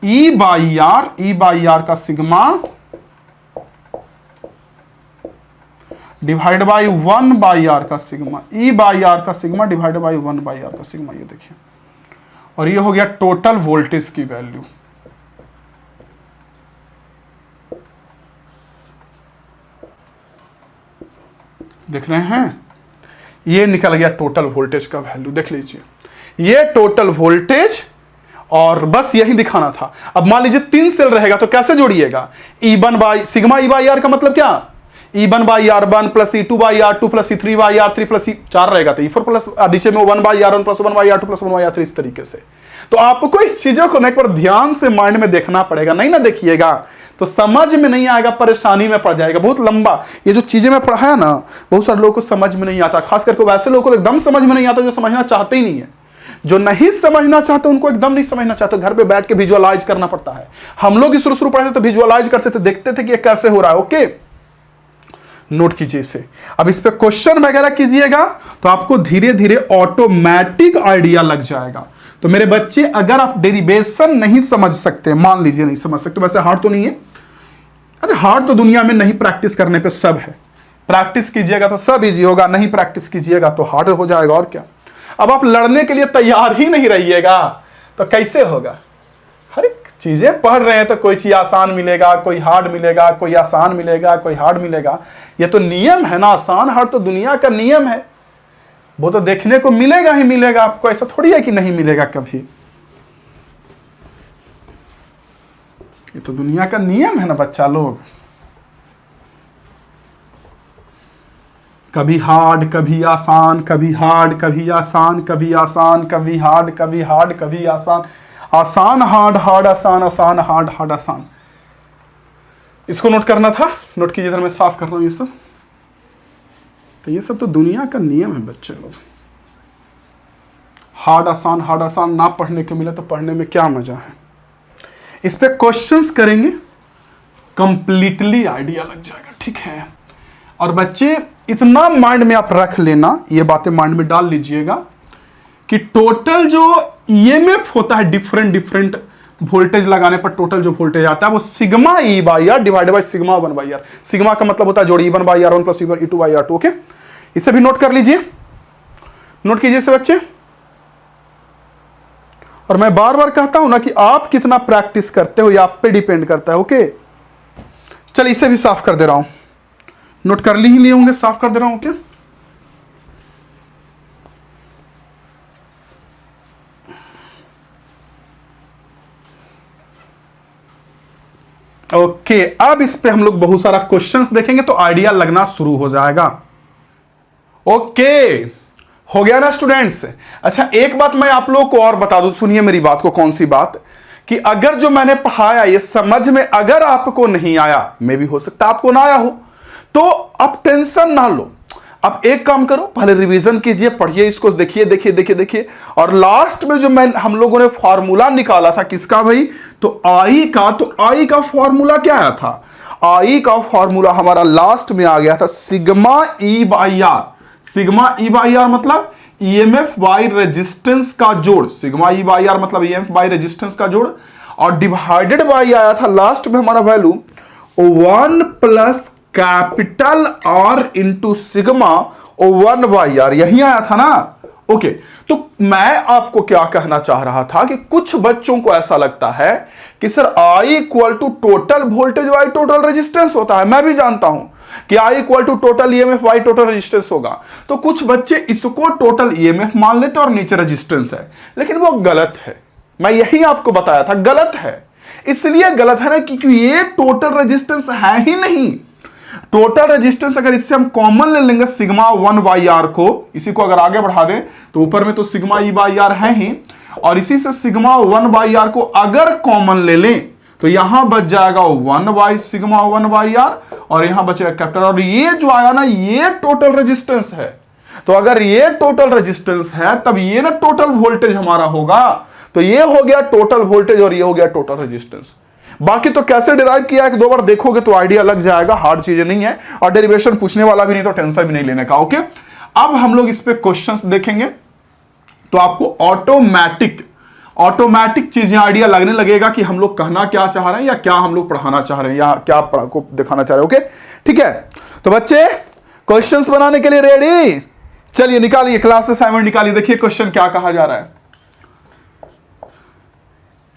ई बाई आर का sigma divide by 1 by R का सिग्मा, ई बाई आर का sigma divide by 1 by R का सिग्मा, ये देखिए, और ये हो गया टोटल वोल्टेज की वैल्यू। देख रहे हैं, ये निकल गया टोटल वोल्टेज का वैल्यू, देख लीजिए, ये टोटल वोल्टेज, और बस यही दिखाना था। अब मान लीजिए 3 सेल रहेगा तो कैसे जोड़िएगा, E1 by sigma E by R का मतलब क्या, E1 by R1 plus E2 by R2 plus E3 by R3 plus E4 रहेगा, तो E4 प्लस नीचे में 1 by R1 plus 1 by R2 plus 1 by R3, इस तरीके से। तो आपको इस चीजों को एक बार ध्यान से माइंड में देखना पड़ेगा, नहीं ना देखिएगा तो समझ में नहीं आएगा, परेशानी में पड़ जाएगा, बहुत लंबा। ये जो चीजें मैं पढ़ा है ना, बहुत सारे लोगों को समझ में नहीं आता, खास करके वैसे लोगों को एकदम समझ में नहीं आता जो समझना चाहते ही नहीं है। जो नहीं समझना चाहते उनको एकदम नहीं समझना चाहते, घर पे बैठ के विजुअलाइज करना पड़ता है। हम लोग शुरू पढ़े थे तो विजुअलाइज करते थे, देखते थे कि ये कैसे हो रहा है। ओके, नोट कीजिए इसे। अब इस पे क्वेश्चन वगैरह कीजिएगा तो आपको धीरे धीरे ऑटोमेटिक आइडिया लग जाएगा। तो मेरे बच्चे, अगर आप डेरिवेशन नहीं समझ सकते, मान लीजिए नहीं समझ सकते, वैसे हार्ड तो नहीं है, अरे हार्ड तो दुनिया में नहीं, प्रैक्टिस करने पे सब है। प्रैक्टिस कीजिएगा तो सब इजी होगा, नहीं प्रैक्टिस कीजिएगा तो हार्ड हो जाएगा, और क्या। अब आप लड़ने के लिए तैयार ही नहीं रहिएगा तो कैसे होगा। हर एक चीजें पढ़ रहे हैं तो कोई चीज आसान मिलेगा, कोई हार्ड मिलेगा, कोई आसान मिलेगा, कोई हार्ड मिलेगा। ये तो नियम है ना, आसान हार्ड तो दुनिया का नियम है, वो तो देखने को मिलेगा ही मिलेगा आपको, ऐसा थोड़ी है कि नहीं मिलेगा कभी। ये तो दुनिया का नियम है ना बच्चा लोग, कभी हार्ड कभी आसान, कभी हार्ड कभी आसान, कभी आसान कभी हार्ड, कभी हार्ड कभी आसान, आसान हार्ड, हार्ड आसान, आसान हार्ड, हार्ड आसान। इसको नोट करना था, नोट कीजिए, मैं साफ कर रहा हूं ये सब। तो ये सब तो दुनिया का नियम है बच्चे लोग। हार्ड आसान ना पढ़ने को मिले तो पढ़ने में क्या मजा है। इस पे क्वेश्चंस करेंगे, कंप्लीटली आइडिया लग जाएगा, ठीक है। और बच्चे इतना माइंड में आप रख लेना, ये बातें माइंड में डाल लीजिएगा कि टोटल जो ईएमएफ होता है डिफरेंट वोल्टेज लगाने पर टोटल जो वोल्टेज आता है वो sigma E by R divide by sigma 1 by R. Sigma का मतलब होता है जोड़ी E1 by R1 plus E2 by R2। Okay, इसे भी नोट कर लीजिए, नोट कीजिए इसे बच्चे। और मैं बार बार कहता हूं ना कि आप कितना प्रैक्टिस करते हो ये आप पे डिपेंड करता है। ओके, चल इसे भी साफ कर दे रहा हूं, नोट कर ही लिए होंगे, साफ कर दे रहा हूं। क्या ओके, अब इस पे हम लोग बहुत सारा क्वेश्चंस देखेंगे तो आइडिया लगना शुरू हो जाएगा। ओके, हो गया ना स्टूडेंट्स। अच्छा, एक बात मैं आप लोगों को और बता दूं, सुनिए मेरी बात को। कौन सी बात? कि अगर जो मैंने पढ़ाया ये समझ में अगर आपको नहीं आया, मे भी हो सकता आपको ना आया हो, तो आप टेंशन ना लो। आप एक काम करो, पहले रिवीजन कीजिए, पढ़िए इसको, देखिए देखिए देखिए देखिए, और लास्ट में जो हम लोगों ने फॉर्मूला निकाला था किसका भाई? तो आई का। तो आई का फॉर्मूला क्या आया था? आई का फॉर्मूला हमारा लास्ट में आ गया था sigma E by R. Sigma E by R मतलब ईएमएफ बाई रेजिस्टेंस का जोड़। सिग्मा ई बाई आर मतलब ईएमएफ बाई रेजिस्टेंस का जोड़, और डिवाइडेड बाई आया था लास्ट में हमारा value 1 plus capital R into sigma 1 by R, यही आया था ना। ओके, तो मैं आपको क्या कहना चाह रहा था कि कुछ बच्चों को ऐसा लगता है कि sir I equal to total voltage by total resistance होता है। मैं भी जानता हूं कि I equal to total EMF by total resistance होगा। तो कुछ बच्चे इसको टोटल ईएमएफ मान लेते और नीचे रेजिस्टेंस है, लेकिन वो गलत है। मैं यही आपको बताया था, गलत है। इसलिए गलत है ना क्योंकि ये टोटल रेजिस्टेंस है ही नहीं। टोटल रेजिस्टेंस अगर इससे हम कॉमन ले लेंगे सिग्मा 1 बाई आर को, इसी को अगर आगे बढ़ा दें तो ऊपर में तो सिग्मा ई बाई आर है ही, और इसी से सिग्मा 1 बाई आर को अगर कॉमन ले लें तो यहां बच जाएगा 1 बाई सिग्मा 1 बाई आर, और यहां बचेगा कैपिटल। और ये जो आया ना, ये टोटल रेजिस्टेंस है। तो अगर ये टोटल रेजिस्टेंस है तब ये ना टोटल वोल्टेज हमारा होगा। तो ये हो गया टोटल वोल्टेज और ये हो गया टोटल रेजिस्टेंस। बाकी तो कैसे डिराइव किया है, 2 बार देखोगे तो आइडिया लग जाएगा, हार्ड चीजें नहीं है, और डेरिवेशन पूछने वाला भी नहीं तो टेंशन भी नहीं लेने का। ओके, अब हम लोग इस पे क्वेश्चंस देखेंगे तो आपको ऑटोमेटिक चीजें आइडिया लगने लगेगा कि हम लोग कहना क्या चाह रहे हैं, या क्या हम लोग पढ़ाना चाह रहे हैं, या क्या को दिखाना चाह रहे हैं। ओके, ठीक है। तो बच्चे क्वेश्चंस बनाने के लिए रेडी? चलिए निकालिए, क्लास असाइनमेंट निकालिए। देखिए क्वेश्चन क्या कहा जा रहा है,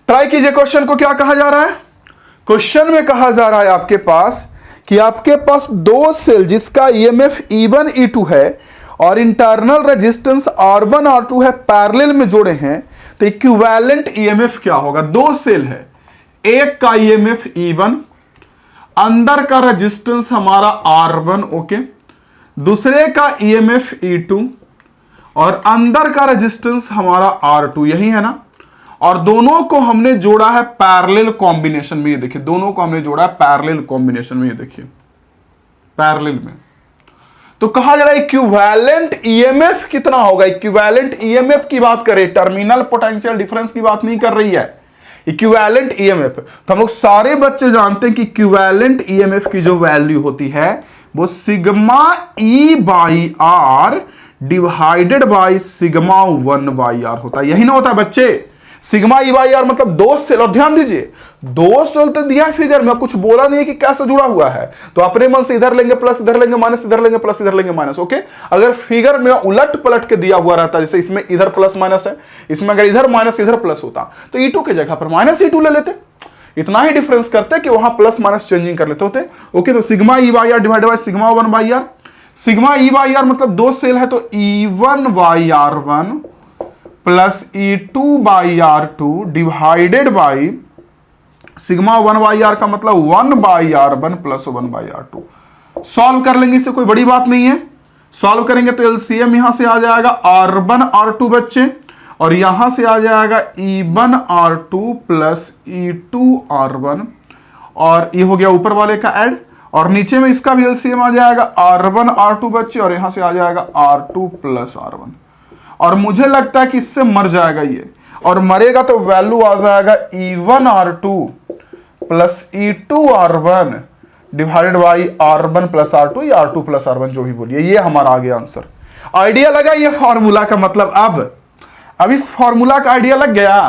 ट्राई कीजिए क्वेश्चन को। क्या कहा जा रहा है? क्वेश्चन में कहा जा रहा है आपके पास कि आपके पास 2 सेल जिसका ईएमएफ E1 E2 है और इंटरनल रेजिस्टेंस R1 R2 है, पैरेलल में जोड़े हैं, तो इक्विवेलेंट ईएमएफ क्या होगा? 2 सेल है, एक का ईएमएफ E1, अंदर का रेजिस्टेंस हमारा R1, ओके, दूसरे का ईएमएफ E2 और अंदर का रेजिस्टेंस हमारा R2, यही है ना। और दोनों को हमने जोड़ा है पैरेलल कॉम्बिनेशन में। ये देखिए, दोनों को हमने जोड़ा है पैरेलल कॉम्बिनेशन में। ये देखिए, पैरेलल में। तो कहा जा रहा है इक्विवेलेंट ईएमएफ कितना होगा? इक्विवेलेंट ईएमएफ की बात करें, टर्मिनल पोटेंशियल डिफरेंस की बात नहीं कर रही है, इक्विवेलेंट ईएमएफ। तो हम लोग सारे बच्चे जानते हैं कि इक्विवेलेंट ईएमएफ की जो वैल्यू होती है वो sigma E by R divided by sigma 1 by R होता है, यही ना होता है बच्चे? सिग्मा ई बाई आर मतलब 2 सेल, और ध्यान दीजिए 2 सेल तो दिया है फिगर में, कुछ बोला नहीं है कि कैसे जुड़ा हुआ है। तो अपने मन से इधर लेंगे प्लस, इधर लेंगे माइनस, इधर लेंगे प्लस, इधर लेंगे माइनस। ओके, अगर फिगर में उलट पलट के दिया हुआ रहता, जैसे इसमें इधर प्लस माइनस है, इसमें अगर इधर माइनस इधर प्लस होता तो E2 की जगह पर माइनस E2 ले लेते, इतना ही डिफरेंस करते कि वहां प्लस माइनस चेंजिंग कर लेते होते। ओके, तो sigma E by R divided by sigma 1 by R. Sigma E by R मतलब 2 सेल है तो E1 by R1 plus E2 by R2 divided by sigma 1 by R का मतलब 1 by R1 plus 1 by R2। Solve कर लेंगे, इससे कोई बड़ी बात नहीं है। सॉल्व करेंगे तो एलसीएम यहां से आ जाएगा R1 R2 बच्चे, और यहां से आ जाएगा E1 R2 plus E2 R1, और ये हो गया ऊपर वाले का ऐड, और नीचे में इसका भी एलसीएम आ जाएगा R1 R2 बच्चे, और यहां से आ जाएगा R2 प्लस R1। और मुझे लगता है कि इससे मर जाएगा ये, और मरेगा तो वैल्यू आ जाएगा E1 R2 plus E2 R1 divided by R1 plus R2 या R2 प्लस R1, जो भी बोलिए। ये हमारा आ गया आंसर। आइडिया लगा ये फॉर्मूला का मतलब? अब इस फॉर्मूला का आइडिया लग गया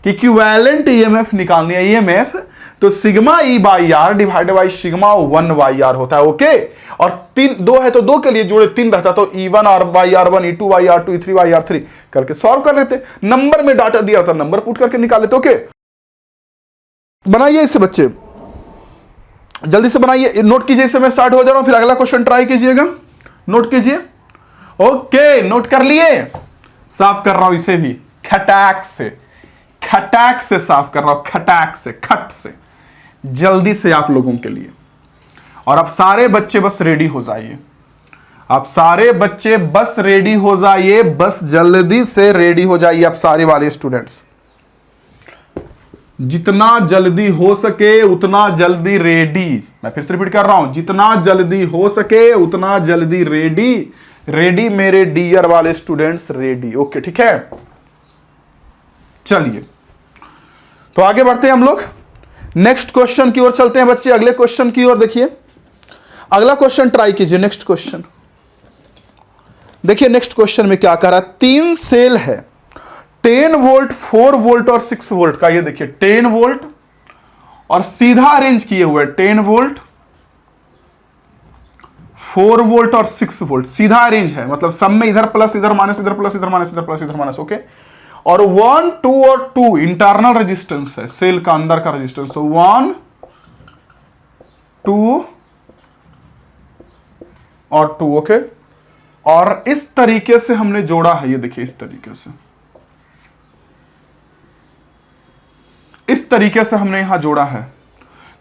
कि इक्विवेलेंट ईएमएफ निकालनी है। ईएमएफ तो sigma E by R divided by sigma 1 by R होता है। ओके, और 2 है तो 2 के लिए जोड़े 3 रहता, तो E1 R by R1, E2 by R2, E3 by R3 करके सॉल्व कर लेते। नंबर में डाटा दिया था, नंबर पुट करके निकाल लेते। ओके, बनाइए इसे बच्चे, जल्दी से बनाइए, नोट कीजिए। इसे मैं स्टार्ट हो जा रहा हूं, फिर अगला क्वेश्चन ट्राई कीजिएगा। नोट कीजिए। ओके, नोट कर लिए? साफ कर रहा हूं इसे भी, खटाक से साफ कर रहा हूं, खटाक से, खट से। जल्दी से आप लोगों के लिए। और अब सारे बच्चे बस रेडी हो जाइए, आप सारे बच्चे बस रेडी हो जाइए, बस जल्दी से रेडी हो जाइए आप सारे वाले स्टूडेंट्स। जितना जल्दी हो सके उतना जल्दी रेडी। मैं फिर से रिपीट कर रहा हूं, जितना जल्दी हो सके उतना जल्दी रेडी। रेडी मेरे डियर वाले स्टूडेंट्स, रेडी। ओके, ठीक है, चलिए तो आगे बढ़ते हैं हम लोग, नेक्स्ट क्वेश्चन की ओर चलते हैं बच्चे। अगले क्वेश्चन की ओर देखिए, अगला क्वेश्चन ट्राई कीजिए। नेक्स्ट क्वेश्चन देखिए, नेक्स्ट क्वेश्चन में क्या कह रहा है। 3 सेल है, 10 वोल्ट, 4 वोल्ट और 6 वोल्ट का। ये देखिए 10 वोल्ट और सीधा अरेंज किए हुए 10 वोल्ट, 4 वोल्ट और 6 वोल्ट सीधा अरेंज है, मतलब सब में इधर प्लस इधर माइनस, इधर प्लस इधर माइनस, इधर प्लस इधर माइनस। ओके, और 1 2 और 2 इंटरनल रेजिस्टेंस है, सेल का अंदर का रेजिस्टेंस। तो 1 2 और 2। ओके, और इस तरीके से हमने जोड़ा है, ये देखिए इस तरीके से, इस तरीके से हमने यहां जोड़ा है।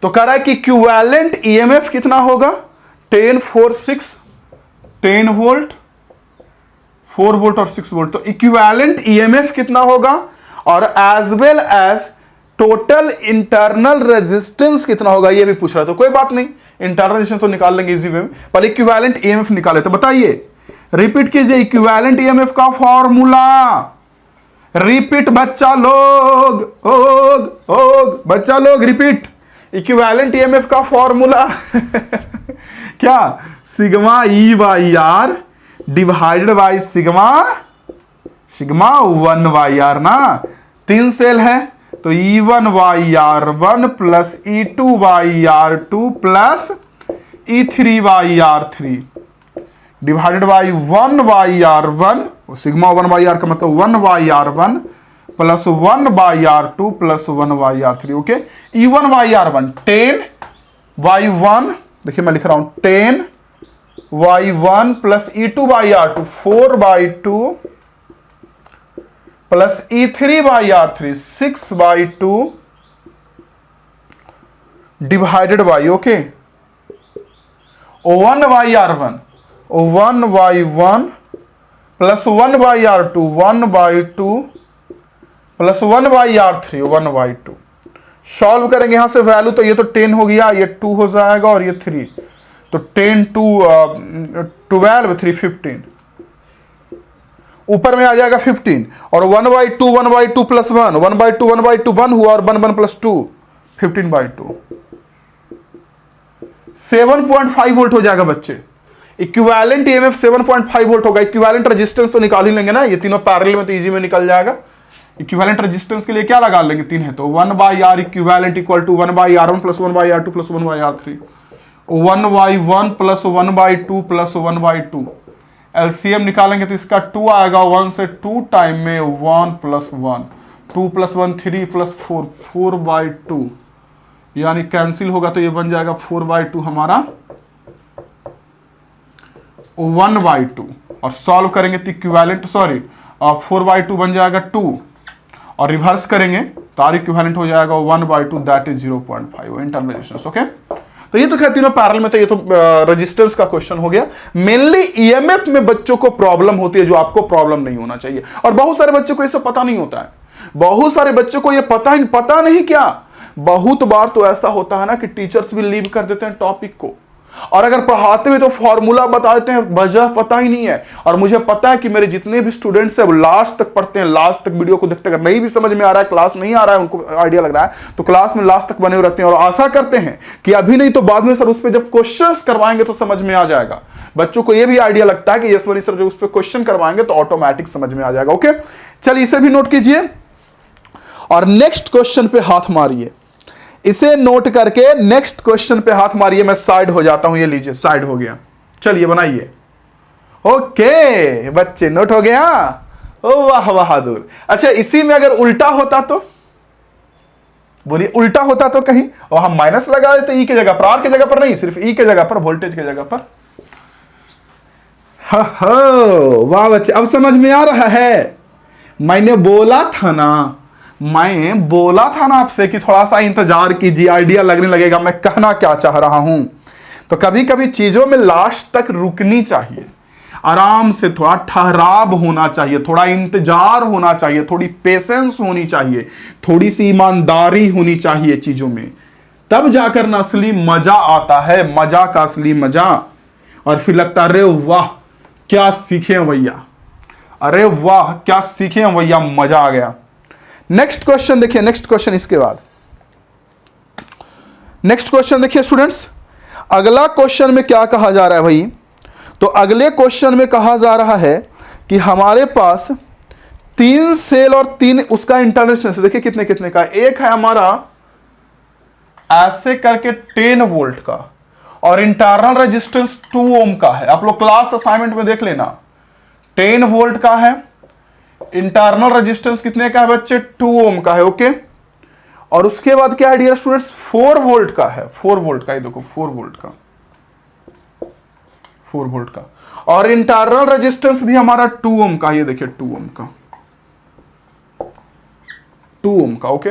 तो कह रहा है कि इक्विवेलेंट ईएमएफ कितना होगा, 10 4 6, 10 वोल्ट, 4 वोल्ट और 6 वोल्ट। तो इक्विवेलेंट ईएमएफ कितना होगा, और as well as total internal resistance कितना होगा, ये भी पूछ रहा है। तो कोई बात नहीं, इंटरनल रेजिस्टेंस तो निकाल लेंगे इजी वे में, पर इक्विवेलेंट ईएमएफ निकाले। तो बताइए, रिपीट कीजिए इक्विवेलेंट ईएमएफ का फॉर्मूला। रिपीट बच्चा लोग, ओग बच्चा लोग, रिपीट इक्विवेलेंट ईएमएफ का फॉर्मूला क्या, sigma E by R divided by sigma 1 by R ना। 3 सेल है तो E1 by R1 plus E2 by R2 plus E3 by R3 divided by 1 by R1, sigma 1 by R का मतलब 1 by R1 plus 1 by R2 plus 1 by R3। Okay, E1 by R1 10 by 1, देखिए मैं लिख रहा हूं 10 by 1 plus E2 by R2 4 by 2 plus E3 by R3 6 by 2 divided by, okay, 1 by R1 1 by 1 plus 1 by R2 1 by 2 plus 1 by R3 1 by 2। Solve करेंगे यहां से वैल्यू, तो ये तो 10 हो गया, ये 2 हो जाएगा और ये 3, तो 10 2 12 3 15, ऊपर में आ जाएगा 15, और 1 बाई 2 प्लस 1 1 बाई 2 1 हुआ, और 1 1 प्लस 2 15 बाई 2 7.5 वोल्ट हो जाएगा बच्चे। इक्विवेलेंट ईएमएफ 7.5 वोल्ट होगा। इक्विवेलेंट रेजिस्टेंस तो निकाल ही लेंगे ना, ये तीनों पैरेलल में तो इजी में निकल जाएगा। इक्विवेलेंट रेजिस्टेंस के लिए क्या लगा लेंगे, 3 है तो 1 by R equivalent equal to 1 by R1 plus 1 by R2 plus 1 by R3, 1 by 1 plus 1 by 2 plus 1 by 2। LCM निकालेंगे तो इसका 2 आएगा, 1 से 2 टाइम में 1 प्लस 1, 2 प्लस 1 3 प्लस 4 4 बाई 2, यानी कैंसिल होगा तो ये बन जाएगा 4 बाई 2 हमारा 1 बाई 2, और सॉल्व करेंगे तो इक्विवेलेंट 4 बाई 2 बन जाएगा 2, और रिवर्स करेंगे तो आर इक्विवेलेंट हो जाएगा 1 by 2 that is 0.5 internal resistance. Okay, तो ये तो खैर तीनों पैरेलल में, तो ये तो रेजिस्टेंस का क्वेश्चन हो गया। मेनली ईएमएफ में बच्चों को प्रॉब्लम होती है जो आपको प्रॉब्लम नहीं होना चाहिए, और बहुत सारे बच्चों को ये सब पता नहीं होता है। बहुत सारे बच्चों को ये पता नहीं क्या, बहुत बार तो ऐसा होता है ना कि टीचर्स भी लीव कर देते हैं टॉपिक को, और अगर पढ़ाते हुए तो फॉर्मूला बता देते हैं, वजह पता ही नहीं है। और मुझे पता है कि मेरे जितने भी स्टूडेंट्स हैं वो लास्ट तक पढ़ते हैं, लास्ट तक वीडियो को देखते हैं। अगर नहीं भी समझ में आ रहा है, क्लास नहीं आ रहा है, उनको आइडिया लग रहा है, तो क्लास में लास्ट तक बने हुए रहते हैं, और आशा करते हैं कि अभी नहीं तो बाद में सर उस पर जब क्वेश्चंस करवाएंगे तो समझ में आ जाएगा। बच्चों को यह भी आइडिया लगता है कि यशवनी सर जब उस पर क्वेश्चन करवाएंगे तो ऑटोमेटिक समझ में आ जाएगा। ओके, चलिए इसे भी नोट कीजिए, और नेक्स्ट क्वेश्चन पे हाथ मारिए। इसे नोट करके नेक्स्ट क्वेश्चन पे हाथ मारिए। मैं साइड हो जाता हूं, ये लीजिए साइड हो गया। चलिए बनाइए। ओके बच्चे, नोट हो गया। ओ वाह बहादुर। अच्छा, इसी में अगर उल्टा होता तो बोलिए, उल्टा होता तो कहीं वहां माइनस लगा देते ई के जगह पर, आर के जगह पर नहीं, सिर्फ ई के जगह पर, वोल्टेज के जगह पर। वाह बच्चे, अब समझ में आ रहा है। मैंने बोला था ना, मैं बोला था ना आपसे कि थोड़ा सा इंतजार कीजिए, आइडिया लगने लगेगा मैं कहना क्या चाह रहा हूं। तो कभी कभी चीजों में लास्ट तक रुकनी चाहिए, आराम से थोड़ा ठहराव होना चाहिए, थोड़ा इंतजार होना चाहिए, थोड़ी पेशेंस होनी चाहिए, थोड़ी सी ईमानदारी होनी चाहिए चीजों में, तब जाकर ना असली मजा आता है, मजा का असली मजा। और फिर लगता अरे वाह क्या सीखे भैया, अरे वाह क्या सीखे भैया, मजा आ गया। नेक्स्ट क्वेश्चन देखिए, नेक्स्ट क्वेश्चन इसके बाद नेक्स्ट क्वेश्चन देखिए स्टूडेंट्स, अगला क्वेश्चन में क्या कहा जा रहा है भाई। तो अगले क्वेश्चन में कहा जा रहा है कि हमारे पास 3 सेल और 3 उसका इंटरनल रेजिस्टेंस देखिए कितने कितने का। एक है हमारा ऐसे करके 10 वोल्ट का और इंटरनल रेजिस्टेंस 2 ओम का है। आप लोग क्लास असाइनमेंट में देख लेना, 10 वोल्ट का है, इंटरनल रेजिस्टेंस कितने का है बच्चे, 2 ओम का है। ओके, और उसके बाद क्या है डियर स्टूडेंट्स, 4 वोल्ट का है, 4 वोल्ट का, ये देखो 4 वोल्ट का, 4 वोल्ट का, और इंटरनल रेजिस्टेंस भी हमारा 2 ओम का, ये देखिए 2 ओम का, 2 ओम का। ओके,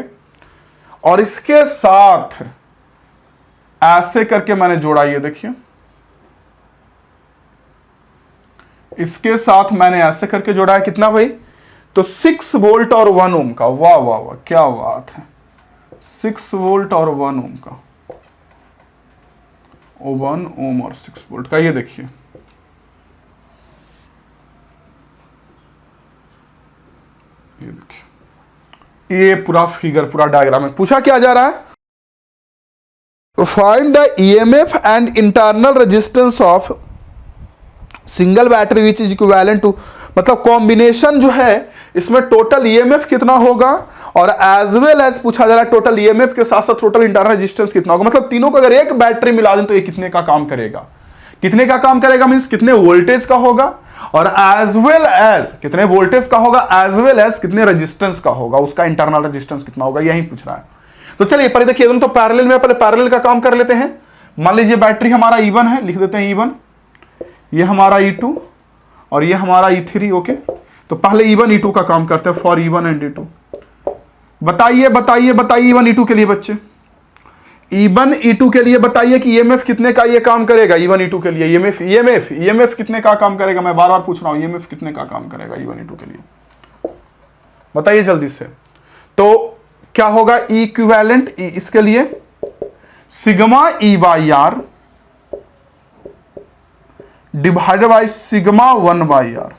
और इसके साथ ऐसे करके मैंने जोड़ा, ये देखिए इसके साथ मैंने ऐसे करके जोड़ा है, कितना भाई, तो 6 वोल्ट और 1 ओम का। वाह वाह वाह क्या बात है, 6 वोल्ट और 1 ओम का, 1 ओम और 6 वोल्ट का। ये देखिए ये पूरा फिगर, पूरा डायग्राम है। पूछा क्या जा रहा है, find the EMF and internal resistance of single battery which is equivalent to, मतलब कॉम्बिनेशन जो है इसमें टोटल ईएमएफ कितना होगा, और एज वेल एज पूछा जा रहा है टोटल ईएमएफ के साथ साथ टोटल इंटरनल रेजिस्टेंस कितना होगा। मतलब तीनों को अगर एक बैटरी मिला दें तो ये कितने का काम करेगा, कितने का काम करेगा मींस कितने वोल्टेज का होगा, और एज वेल एज कितने वोल्टेज का होगा, एज वेल एज कितने रेजिस्टेंस का होगा, उसका इंटरनल रेजिस्टेंस कितना होगा, यही पूछ रहा है। तो चलिए पहले देखिए, दोनों तो पैरेलल में, पहले पैरेलल का काम कर लेते हैं। मान लीजिए बैटरी हमारा E1 है, लिख देते हैं E1, ये हमारा E2 और ये हमारा E3। ओके, तो पहले E1 E2 का काम करते हैं, फॉर E1 एंड E2। बताइए बताइए बताइए E1 E2 के लिए बच्चे, E1 E2 के लिए बताइए कि EMF कितने का ये काम करेगा। E1 E2 के लिए EMF कितने का काम करेगा, मैं बार बार पूछ रहा हूं, EMF कितने का काम करेगा E1 E2 के लिए, बताइए जल्दी से। तो क्या होगा, E इक्विवेलेंट इसके लिए sigma E by R divided by sigma 1 by R.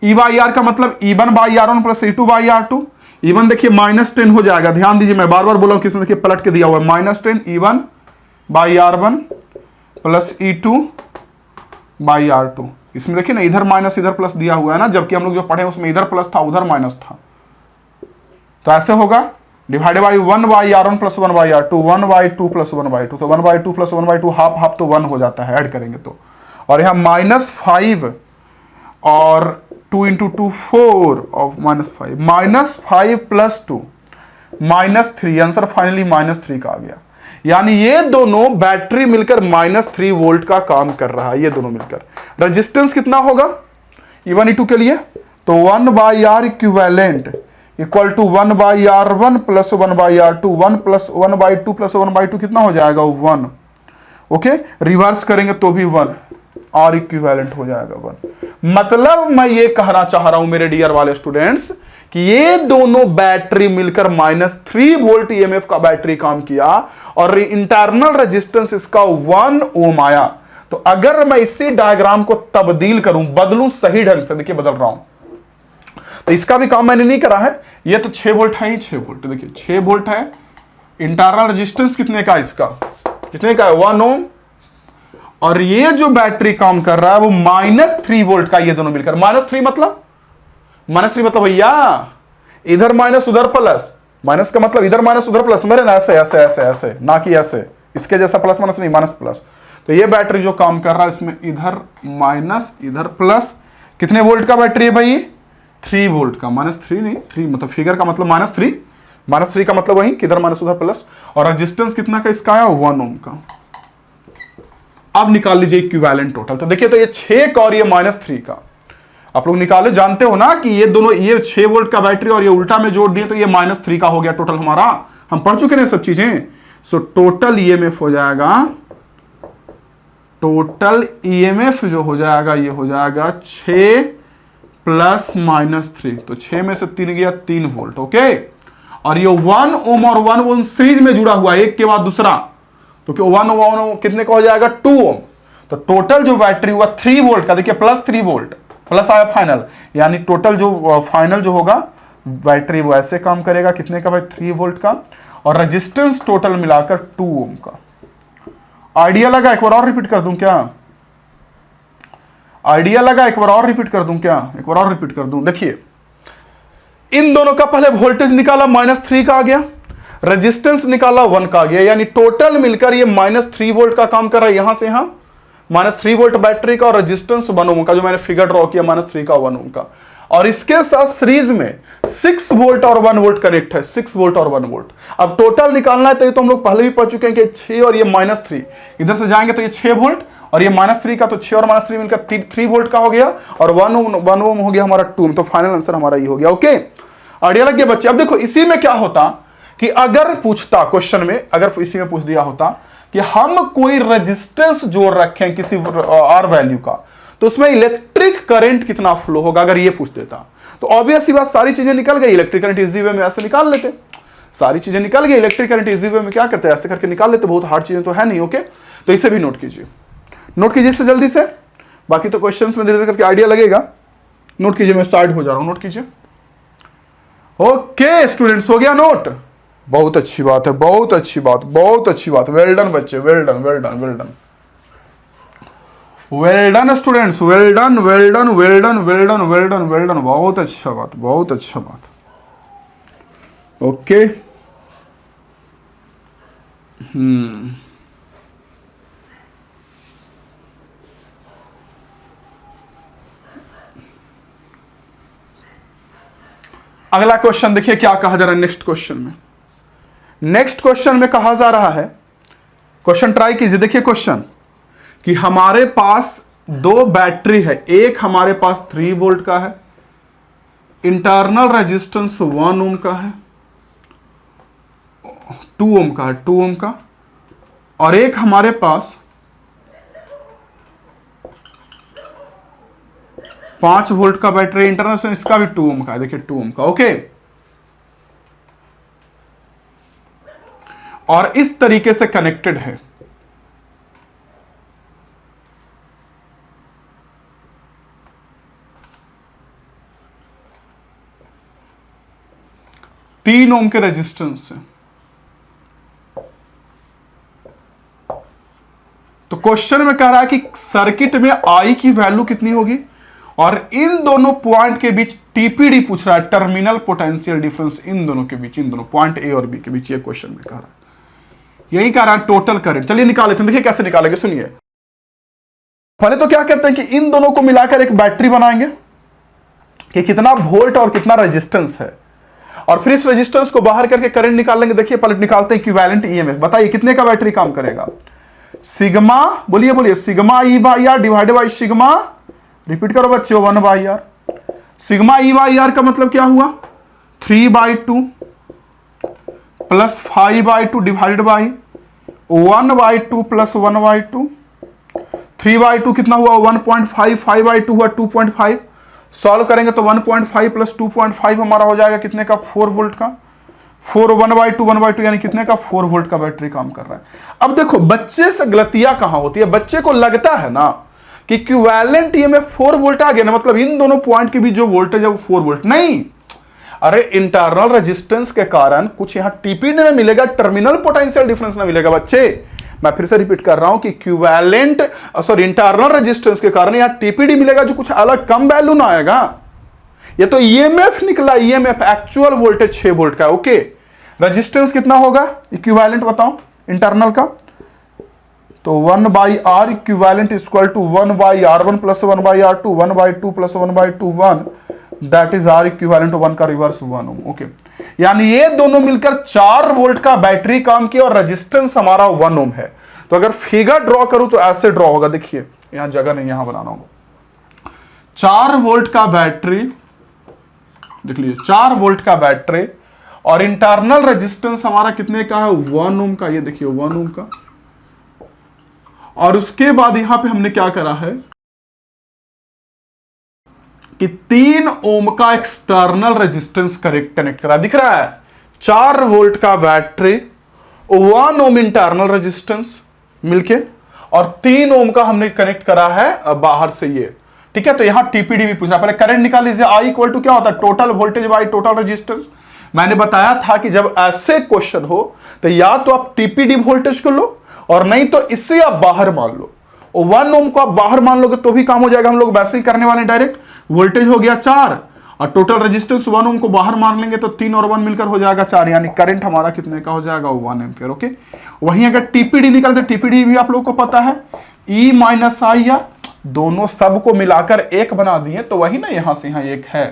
E by R का मतलब E1 by R1 plus E2 by R2। E1 देखिए -10 हो जाएगा, ध्यान दीजिए मैं बार बार बोला हूं, किसमें देखिए पलट के दिया हुआ है, -10 E1 by R1 plus E2 by R2। इसमें देखिए ना इधर माइनस इधर प्लस दिया हुआ है ना, जबकि हम लोग जो पढ़े उसमें इधर प्लस था उधर माइनस था। तो ऐसे होगा divided by 1 by R1 plus 1 by R2, 1 by 2 plus 1 by 2, तो 1 by 2 plus 1 by 2 half half तो 1 हो जाता है ऐड करेंगे तो, और यहाँ -5 और 2 इंटू 2 4 और -5 प्लस 2 -3, आंसर फाइनली -3 का आ गया। यानी ये दोनों बैटरी मिलकर -3 वोल्ट का काम कर रहा है, ये दोनों मिलकर। रेजिस्टेंस कितना होगा E1 E2 के लिए, तो 1 by R equivalent equal to 1 by R1 plus 1 by R2, 1 plus 1 by 2 plus 1 by 2 कितना हो जाएगा 1। ओके, रिवर्स करेंगे तो भी 1, R इक्विवेलेंट हो जाएगा 1। मतलब मैं ये कहना चाह रहा हूं मेरे डियर वाले स्टूडेंट्स कि ये दोनों बैटरी मिलकर -3 वोल्ट ईएमएफ का बैटरी काम किया और इंटरनल रेजिस्टेंस इसका 1 ओम आया। तो अगर मैं इसी डायग्राम को तब्दील करूं, बदलूं सही ढंग से, देखिए बदल रहा हूं, तो इसका भी काम मैंने नहीं करा है। ये तो 6 वोल्ट है ही, 6 वोल्ट, देखिए 6 वोल्ट है। इंटरनल रेजिस्टेंस कितने का, इसका कितने का है 1 ओम, और ये जो बैटरी काम कर रहा है वो -3 वोल्ट का, ये दोनों मिलकर -3 मतलब भैया इधर माइनस उधर प्लस, माइनस का मतलब इधर माइनस उधर प्लस, मेरे ना ऐसे ऐसे ऐसे ऐसे, ना कि ऐसे, इसके जैसा प्लस माइनस नहीं, माइनस प्लस। तो ये बैटरी जो काम कर रहा है इसमें इधर माइनस इधर प्लस, कितने वोल्ट का बैटरी है भाई, 3 वोल्ट का, -3 नहीं 3 मतलब फिगर का मतलब -3 का मतलब वही किधर माइनस उधर प्लस, और रेजिस्टेंस कितना का इसका आया 1 ओम का। अब निकाल लीजिए इक्विवेलेंट टोटल, तो देखिए तो ये 6 का और ये -3 का। आप लोग निकाले, जानते हो ना कि ये दोनों, ये 6 वोल्ट का बैटरी और ये उल्टा में जोड़ दिए तो ये -3 का हो गया टोटल हमारा। हम पढ़ चुके हैं सब चीजें। सो टोटल ईएमएफ हो जाएगा, टोटल ईएमएफ जो हो जाएगा ये हो जाएगा 6 प्लस -3, तो 6 में से 3 गया 3 वोल्ट। ओके, और ये 1 ओम और 1 ओम सीरीज में जुड़ा हुआ है, एक के बाद दूसरा, तो 1 ओम कितने का हो जाएगा 2 ओम। तो टोटल जो बैटरी हुआ 3 वोल्ट का, देखिए प्लस 3 वोल्ट प्लस आया फाइनल, यानी टोटल जो फाइनल जो होगा बैटरी वो ऐसे काम करेगा, कितने का भाई 3 वोल्ट का, और रेजिस्टेंस टोटल मिलाकर 2 ओम का। आइडिया लगा? एक बार और रिपीट कर दूं क्या? आइडिया लगा? एक बार और रिपीट कर दूं क्या? एक बार और रिपीट कर दूं। देखिए इन दोनों का पहले वोल्टेज निकाला, -3 का आ गया, रेजिस्टेंस निकाला 1 का आ गया, यानी टोटल मिलकर ये -3 वोल्ट का काम कर रहा है। यहां से यहां -3 वोल्ट बैटरी का और रेजिस्टेंस 1 ओम का, जो मैंने फिगर ड्रॉ किया -3 का 1 ओम का, और इसके साथ सीरीज में 6 वोल्ट और 1 वोल्ट कनेक्ट है, 6 वोल्ट और 1 वोल्ट। अब टोटल निकालना है तो ये तो हम लोग पहले भी पढ़ चुके हैं कि 6 और ये -3 इधर से जाएंगे तो ये 6 वोल्ट, और ये -3 का, तो 6 और -3 मिलकर 3 वोल्ट का हो गया, और 1 ओम हो गया हमारा 2 ओम। तो फाइनल आंसर हमारा ये हो गया। ओके, आइडिया लग गया बच्चे? अब देखो इसी में क्या होता कि अगर पूछता क्वेश्चन में, अगर इसी में पूछ दिया होता कि हम कोई रेजिस्टेंस जोड़ रखें किसी आर वैल्यू का, तो उसमें इलेक्ट्रिक करंट कितना फ्लो होगा, अगर ये पूछ देता तो ऑब्वियस सी बात सारी चीजें निकल गई। इलेक्ट्रिक करंट इजी वे में ऐसे निकाल लेते, सारी चीजें निकल गई। इलेक्ट्रिक करंट इजी वे में क्या करते हैं, ऐसे करके निकाल लेते, बहुत हार्ड चीजें तो है नहीं। ओके, तो इसे भी नोट कीजिए, नोट कीजिए इससे जल्दी से, बाकी तो क्वेश्चंस में धीरे धीरे करके आइडिया लगेगा। नोट कीजिए, मैं साइड हो जा रहा हूं, नोट कीजिए। ओके स्टूडेंट्स, हो गया नोट? बहुत अच्छी बात है, बहुत अच्छी बात, बहुत अच्छी बात, वेल डन बच्चे, well done well done well done well done students, well done well done well done well done well done well done, बहुत अच्छा बात, बहुत अच्छा बात। ओके, अगला क्वेश्चन देखिए क्या कहा जा रहा है नेक्स्ट क्वेश्चन में। नेक्स्ट क्वेश्चन में कहा जा रहा है, क्वेश्चन ट्राई कीजिए। देखिए क्वेश्चन कि हमारे पास 2 बैटरी है, एक हमारे पास 3 वोल्ट का है, इंटरनल रेजिस्टेंस 1 ओम का है, 2 ओम का है, 2 ओम का, और एक हमारे पास 5 वोल्ट का बैटरी इंटरनल से, इसका भी 2 ओम का है, देखिए 2 ओम का। ओके, और इस तरीके से कनेक्टेड है। तीन ओम के रेजिस्टेंस से। तो क्वेश्चन में कह रहा है कि सर्किट में आई की वैल्यू कितनी होगी, और इन दोनों पॉइंट के बीच टीपीडी पूछ रहा है, टर्मिनल पोटेंशियल डिफरेंस इन दोनों के बीच, इन दोनों पॉइंट ए और बी के बीच, ये क्वेश्चन में कह रहा है। यही कह रहा है टोटल करंट। चलिए निकाल लेते हैं, देखिए कैसे निकालेंगे, सुनिए। पहले तो क्या करते हैं कि इन दोनों को मिलाकर एक बैटरी बनाएंगे कि कितना वोल्ट और कितना रेजिस्टेंस है, और फिर इस रेजिस्टेंस को बाहर करके करंट निकाल लेंगे। देखिए पहले निकालते हैं इक्विवेलेंट ईएमएफ। बताइए कितने का बैटरी काम करेगा? सिग्मा, बोलिए बोलिए, sigma E by R divided by sigma, repeat करो बच्चों, 1 by R. Sigma E by R का मतलब क्या हुआ? 3/2 प्लस 5/2 डिवाइडेड बाई 1/2 प्लस 1/2। 3/2 कितना हुआ? 1.5, 5/2 हुआ 2.5। सॉल्व करेंगे तो 1.5 प्लस 2.5 हमारा हो जाएगा कितने का? 4 वोल्ट का। 4 1/2 यानी कितने का? 4 वोल्ट का बैटरी काम कर रहा है। अब देखो बच्चे से गलतियां कहां होती है, बच्चे को लगता है ना कि इक्विवेलेंट ईएमएफ 4 वोल्ट आ गया ना, मतलब इन दोनों पॉइंट के बीच जो वोल्टेज है वो 4 वोल्ट। नहीं, अरे इंटरनल रेजिस्टेंस के कारण कुछ यहां टीपीडी में मिलेगा, टर्मिनल पोटेंशियल डिफरेंस ना मिलेगा। बच्चे मैं फिर से रिपीट कर रहा हूं कि इक्विवेलेंट इंटरनल रेजिस्टेंस के कारण यहां टीपीडी मिलेगा, जो कुछ अलग कम वैल्यू ना आएगा। ये तो ईएमएफ निकला, ईएमएफ एक्चुअल वोल्टेज 6 वोल्ट का। ओके, रेजिस्टेंस कितना होगा इक्विवेलेंट बताओ इंटरनल का? तो 1/R equivalent equal to 1/R1 plus 1/R2, 1/2 plus 1/2 1, that is R equivalent 1 का रिवर्स 1 ओम। ओके, यानी ये दोनों मिलकर 4 वोल्ट का बैटरी काम किया और रेजिस्टेंस हमारा 1 ओम है। तो अगर फिगर ड्रॉ करूं तो ऐसे ड्रॉ होगा, देखिए यहां जगह नहीं, यहां बनाना होगा। 4 वोल्ट का बैटरी, देख लीजिए 4 वोल्ट का बैटरी, और इंटरनल रेजिस्टेंस हमारा कितने का है, 1 ओम का। ये देखिए 1 ओम का। और उसके बाद यहां पे हमने क्या करा है कि 3 ओम का एक्सटर्नल रेजिस्टेंस कनेक्ट करा। दिख रहा है 4 वोल्ट का बैटरी, 1 ओम इंटरनल रेजिस्टेंस मिलके, और 3 ओम का हमने कनेक्ट करा है बाहर से ये। ठीक है, तो यहां टीपीडी भी पूछना, पहले करंट निकाल लीजिए। आई इक्वल टू क्या होता है, total voltage by total resistance. मैंने बताया था कि जब ऐसे क्वेश्चन हो तो या तो आप टीपीडी वोल्टेज को लो, और नहीं तो इससे आप बाहर मान लो। और 1 ओम को आप बाहर मान लोगे तो भी काम हो जाएगा। हम लोग वैसे ही करने वाले डायरेक्ट। वोल्टेज हो गया 4 और टोटल रेजिस्टेंस 1 ओम को बाहर मान लेंगे तो 3 और 1 मिलकर हो जाएगा 4, यानी करंट हमारा कितने का हो जाएगा, 1 एम्पियर। ओके, वहीं अगर टीपीडी निकलते, टीपीडी भी आप लोगों को पता है, ई माइनस आई आर, दोनों सब को मिलाकर एक बना दिए तो वही ना, यहां से यहां एक है।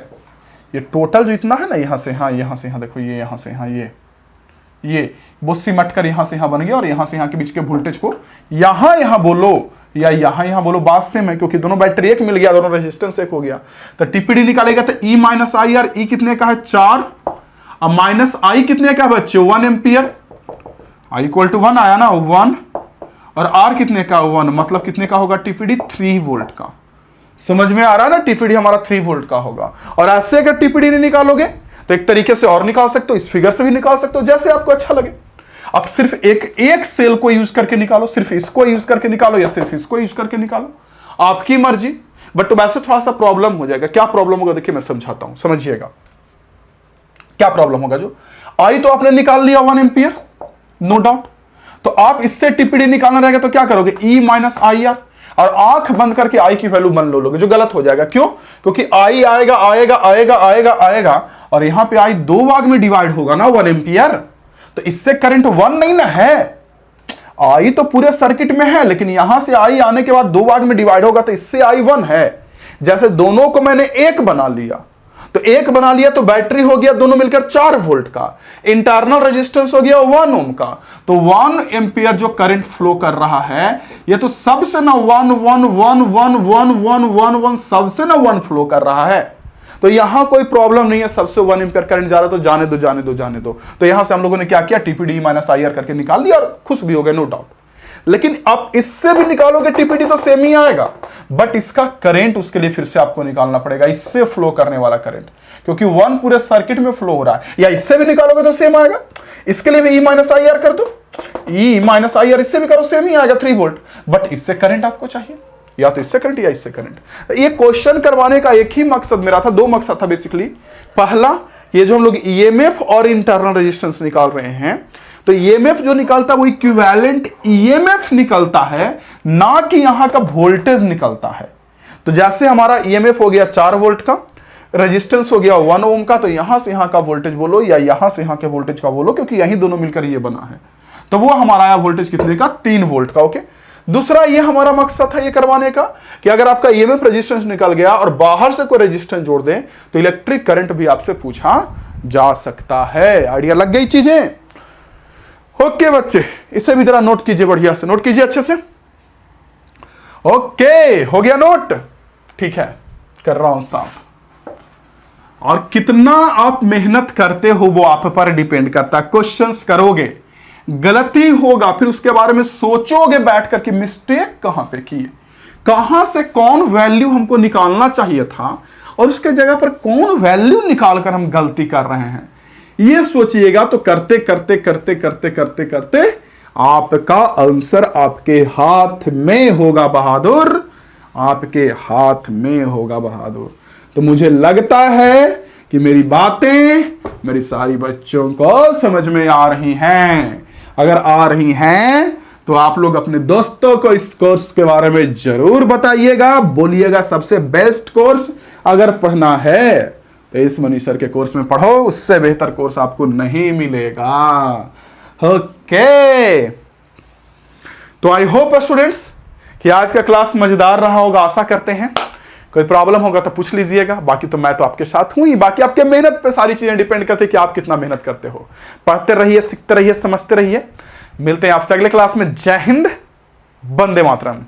ये टोटल जो इतना है ना, यहां से यहां देखो, ये यहां से यहां, ये वो सिमट कर यहां से यहां बन गया, और यहां से यहां के बीच के वोल्टेज को यहां बोलो या यहां बोलो, बात सेम है, क्योंकि दोनों बैटरी एक मिल गया, दोनों रेजिस्टेंस एक हो गया। तो टीपीडी निकालेगा तो ई माइनस आई आर, ई कितने का है 4, अब माइनस आई कितने का है बच्चे 1 एम्पियर, आई इक्वल टू 1 आया ना 1, और आर कितने का 1, मतलब कितने का होगा टीपीडी 3 वोल्ट का। समझ में आ रहा है ना, टीपीडी हमारा 3 वोल्ट का होगा। और ऐसे अगर टीपीडी नहीं निकालोगे तो एक तरीके से और निकाल सकते हो, इस फिगर से भी निकाल सकते हो, जैसे आपको अच्छा लगे। अब सिर्फ एक सेल को यूज करके निकालो, सिर्फ इसको यूज करके निकालो, या सिर्फ इसको यूज करके निकालो, आपकी मर्जी। बट तो वैसे थोड़ा सा प्रॉब्लम हो जाएगा। क्या प्रॉब्लम होगा, देखिए मैं समझाता हूं, समझिएगा क्या प्रॉब्लम होगा। जो आई तो आपने निकाल लिया 1 एम्पियर, नो डाउट, तो आप इससे टीपीडी निकालना रहेगा तो क्या करोगे, ई माइनस आई आर, और आंख बंद करके आई की वैल्यू मान लोगे, जो गलत हो जाएगा। क्यों, क्योंकि आई आएगा आएगा आएगा आएगा आएगा, और यहां पे आई 2 भाग में डिवाइड होगा ना 1 एम्पियर, तो इससे करंट 1 नहीं ना है। आई तो पूरे सर्किट में है, लेकिन यहां से आई आने के बाद 2 भाग में डिवाइड होगा, तो इससे आई 1 है। जैसे दोनों को मैंने एक बना लिया, तो एक बना लिया तो बैटरी हो गया दोनों मिलकर 4 वोल्ट का, इंटरनल रेजिस्टेंस हो गया 1 ओम का, तो 1 एम्पियर जो करंट फ्लो कर रहा है, ये तो सबसे ना 1 1 1 1 1 1 1 1 सबसे ना 1 फ्लो कर रहा है। तो यहां कोई प्रॉब्लम नहीं है, सबसे 1 एम्पियर करंट जा रहा है, तो जाने दो जाने दो जाने दो। तो यहां से हम लोगों ने क्या किया, टीपीडी माइनस आई आर करके निकाल लिया, और खुश भी हो गए, नो डाउट। लेकिन आप इससे भी निकालोगे टीपीडी तो सेम ही आएगा, बट इसका करंट उसके लिए फिर से आपको निकालना पड़ेगा, इससे फ्लो करने वाला करंट, क्योंकि 1 पूरे सर्किट में फ्लो हो रहा है। या इससे भी निकालोगे तो सेम आएगा, इसके लिए भी ई माइनस आई आर कर दो, ई माइनस आई आर इससे भी करो, सेम ही आएगा 3 वोल्ट, बट इससे करंट आपको चाहिए, या तो इससे करंट या इससे करंट। ये क्वेश्चन करवाने का एक ही मकसद मेरा था, 2 मकसद था बेसिकली। पहला, ये जो हम लोग ईएमएफ और इंटरनल रेजिस्टेंस निकाल रहे हैं, तो ईएमएफ जो निकलता है वो इक्विवेलेंट ईएमएफ निकलता है, ना कि यहां का वोल्टेज निकलता है। तो जैसे हमारा ईएमएफ हो गया 4 वोल्ट का, रेजिस्टेंस हो गया 1 ओम का, तो यहां से यहां का वोल्टेज बोलो या यहां से यहां के वोल्टेज का बोलो, क्योंकि यही दोनों मिलकर ये बना है, तो वो हमारा आया वोल्टेज कितने का, 3 वोल्ट का। ओके, दूसरा ये हमारा मकसद था ये करवाने का कि अगर आपका ईएमएफ रेजिस्टेंस निकल गया और बाहर से कोई रेजिस्टेंस जोड़ दें तो इलेक्ट्रिक करंट भी आपसे पूछा जा सकता है। आइडिया लग गई चीजें। ओके बच्चे, इसे भी जरा नोट कीजिए, बढ़िया से नोट कीजिए अच्छे से। ओके, हो गया नोट, ठीक है, कर रहा हूं साफ। और कितना आप मेहनत करते हो वो आप पर डिपेंड करता है। क्वेश्चंस करोगे, गलती होगा, फिर उसके बारे में सोचोगे बैठ करके मिस्टेक कहां पे किए, कहां से कौन वैल्यू हमको निकालना चाहिए था, और उसके जगह पर कौन वैल्यू निकालकर हम गलती कर रहे हैं, ये सोचिएगा। तो करते करते करते करते करते करते आपका आंसर आपके हाथ में होगा बहादुर, आपके हाथ में होगा बहादुर। तो मुझे लगता है कि मेरी बातें मेरी सारी बच्चों को समझ में आ रही हैं। अगर आ रही हैं तो आप लोग अपने दोस्तों को इस कोर्स के बारे में जरूर बताइएगा, बोलिएगा सबसे बेस्ट कोर्स अगर पढ़ना है तो इस मनीष सर के कोर्स में पढ़ो, उससे बेहतर कोर्स आपको नहीं मिलेगा। ओके, तो आई होप स्टूडेंट्स कि आज का क्लास मजेदार रहा होगा, आशा करते हैं। कोई प्रॉब्लम होगा तो पूछ लीजिएगा, बाकी तो मैं तो आपके साथ हूं ही। बाकी आपके मेहनत पे सारी चीजें डिपेंड करती है कि आप कितना मेहनत करते हो। पढ़ते रहिए, सीखते रहिए, समझते रहिए। मिलते हैं आपसे अगले क्लास में। जय हिंद, वंदे मातरम।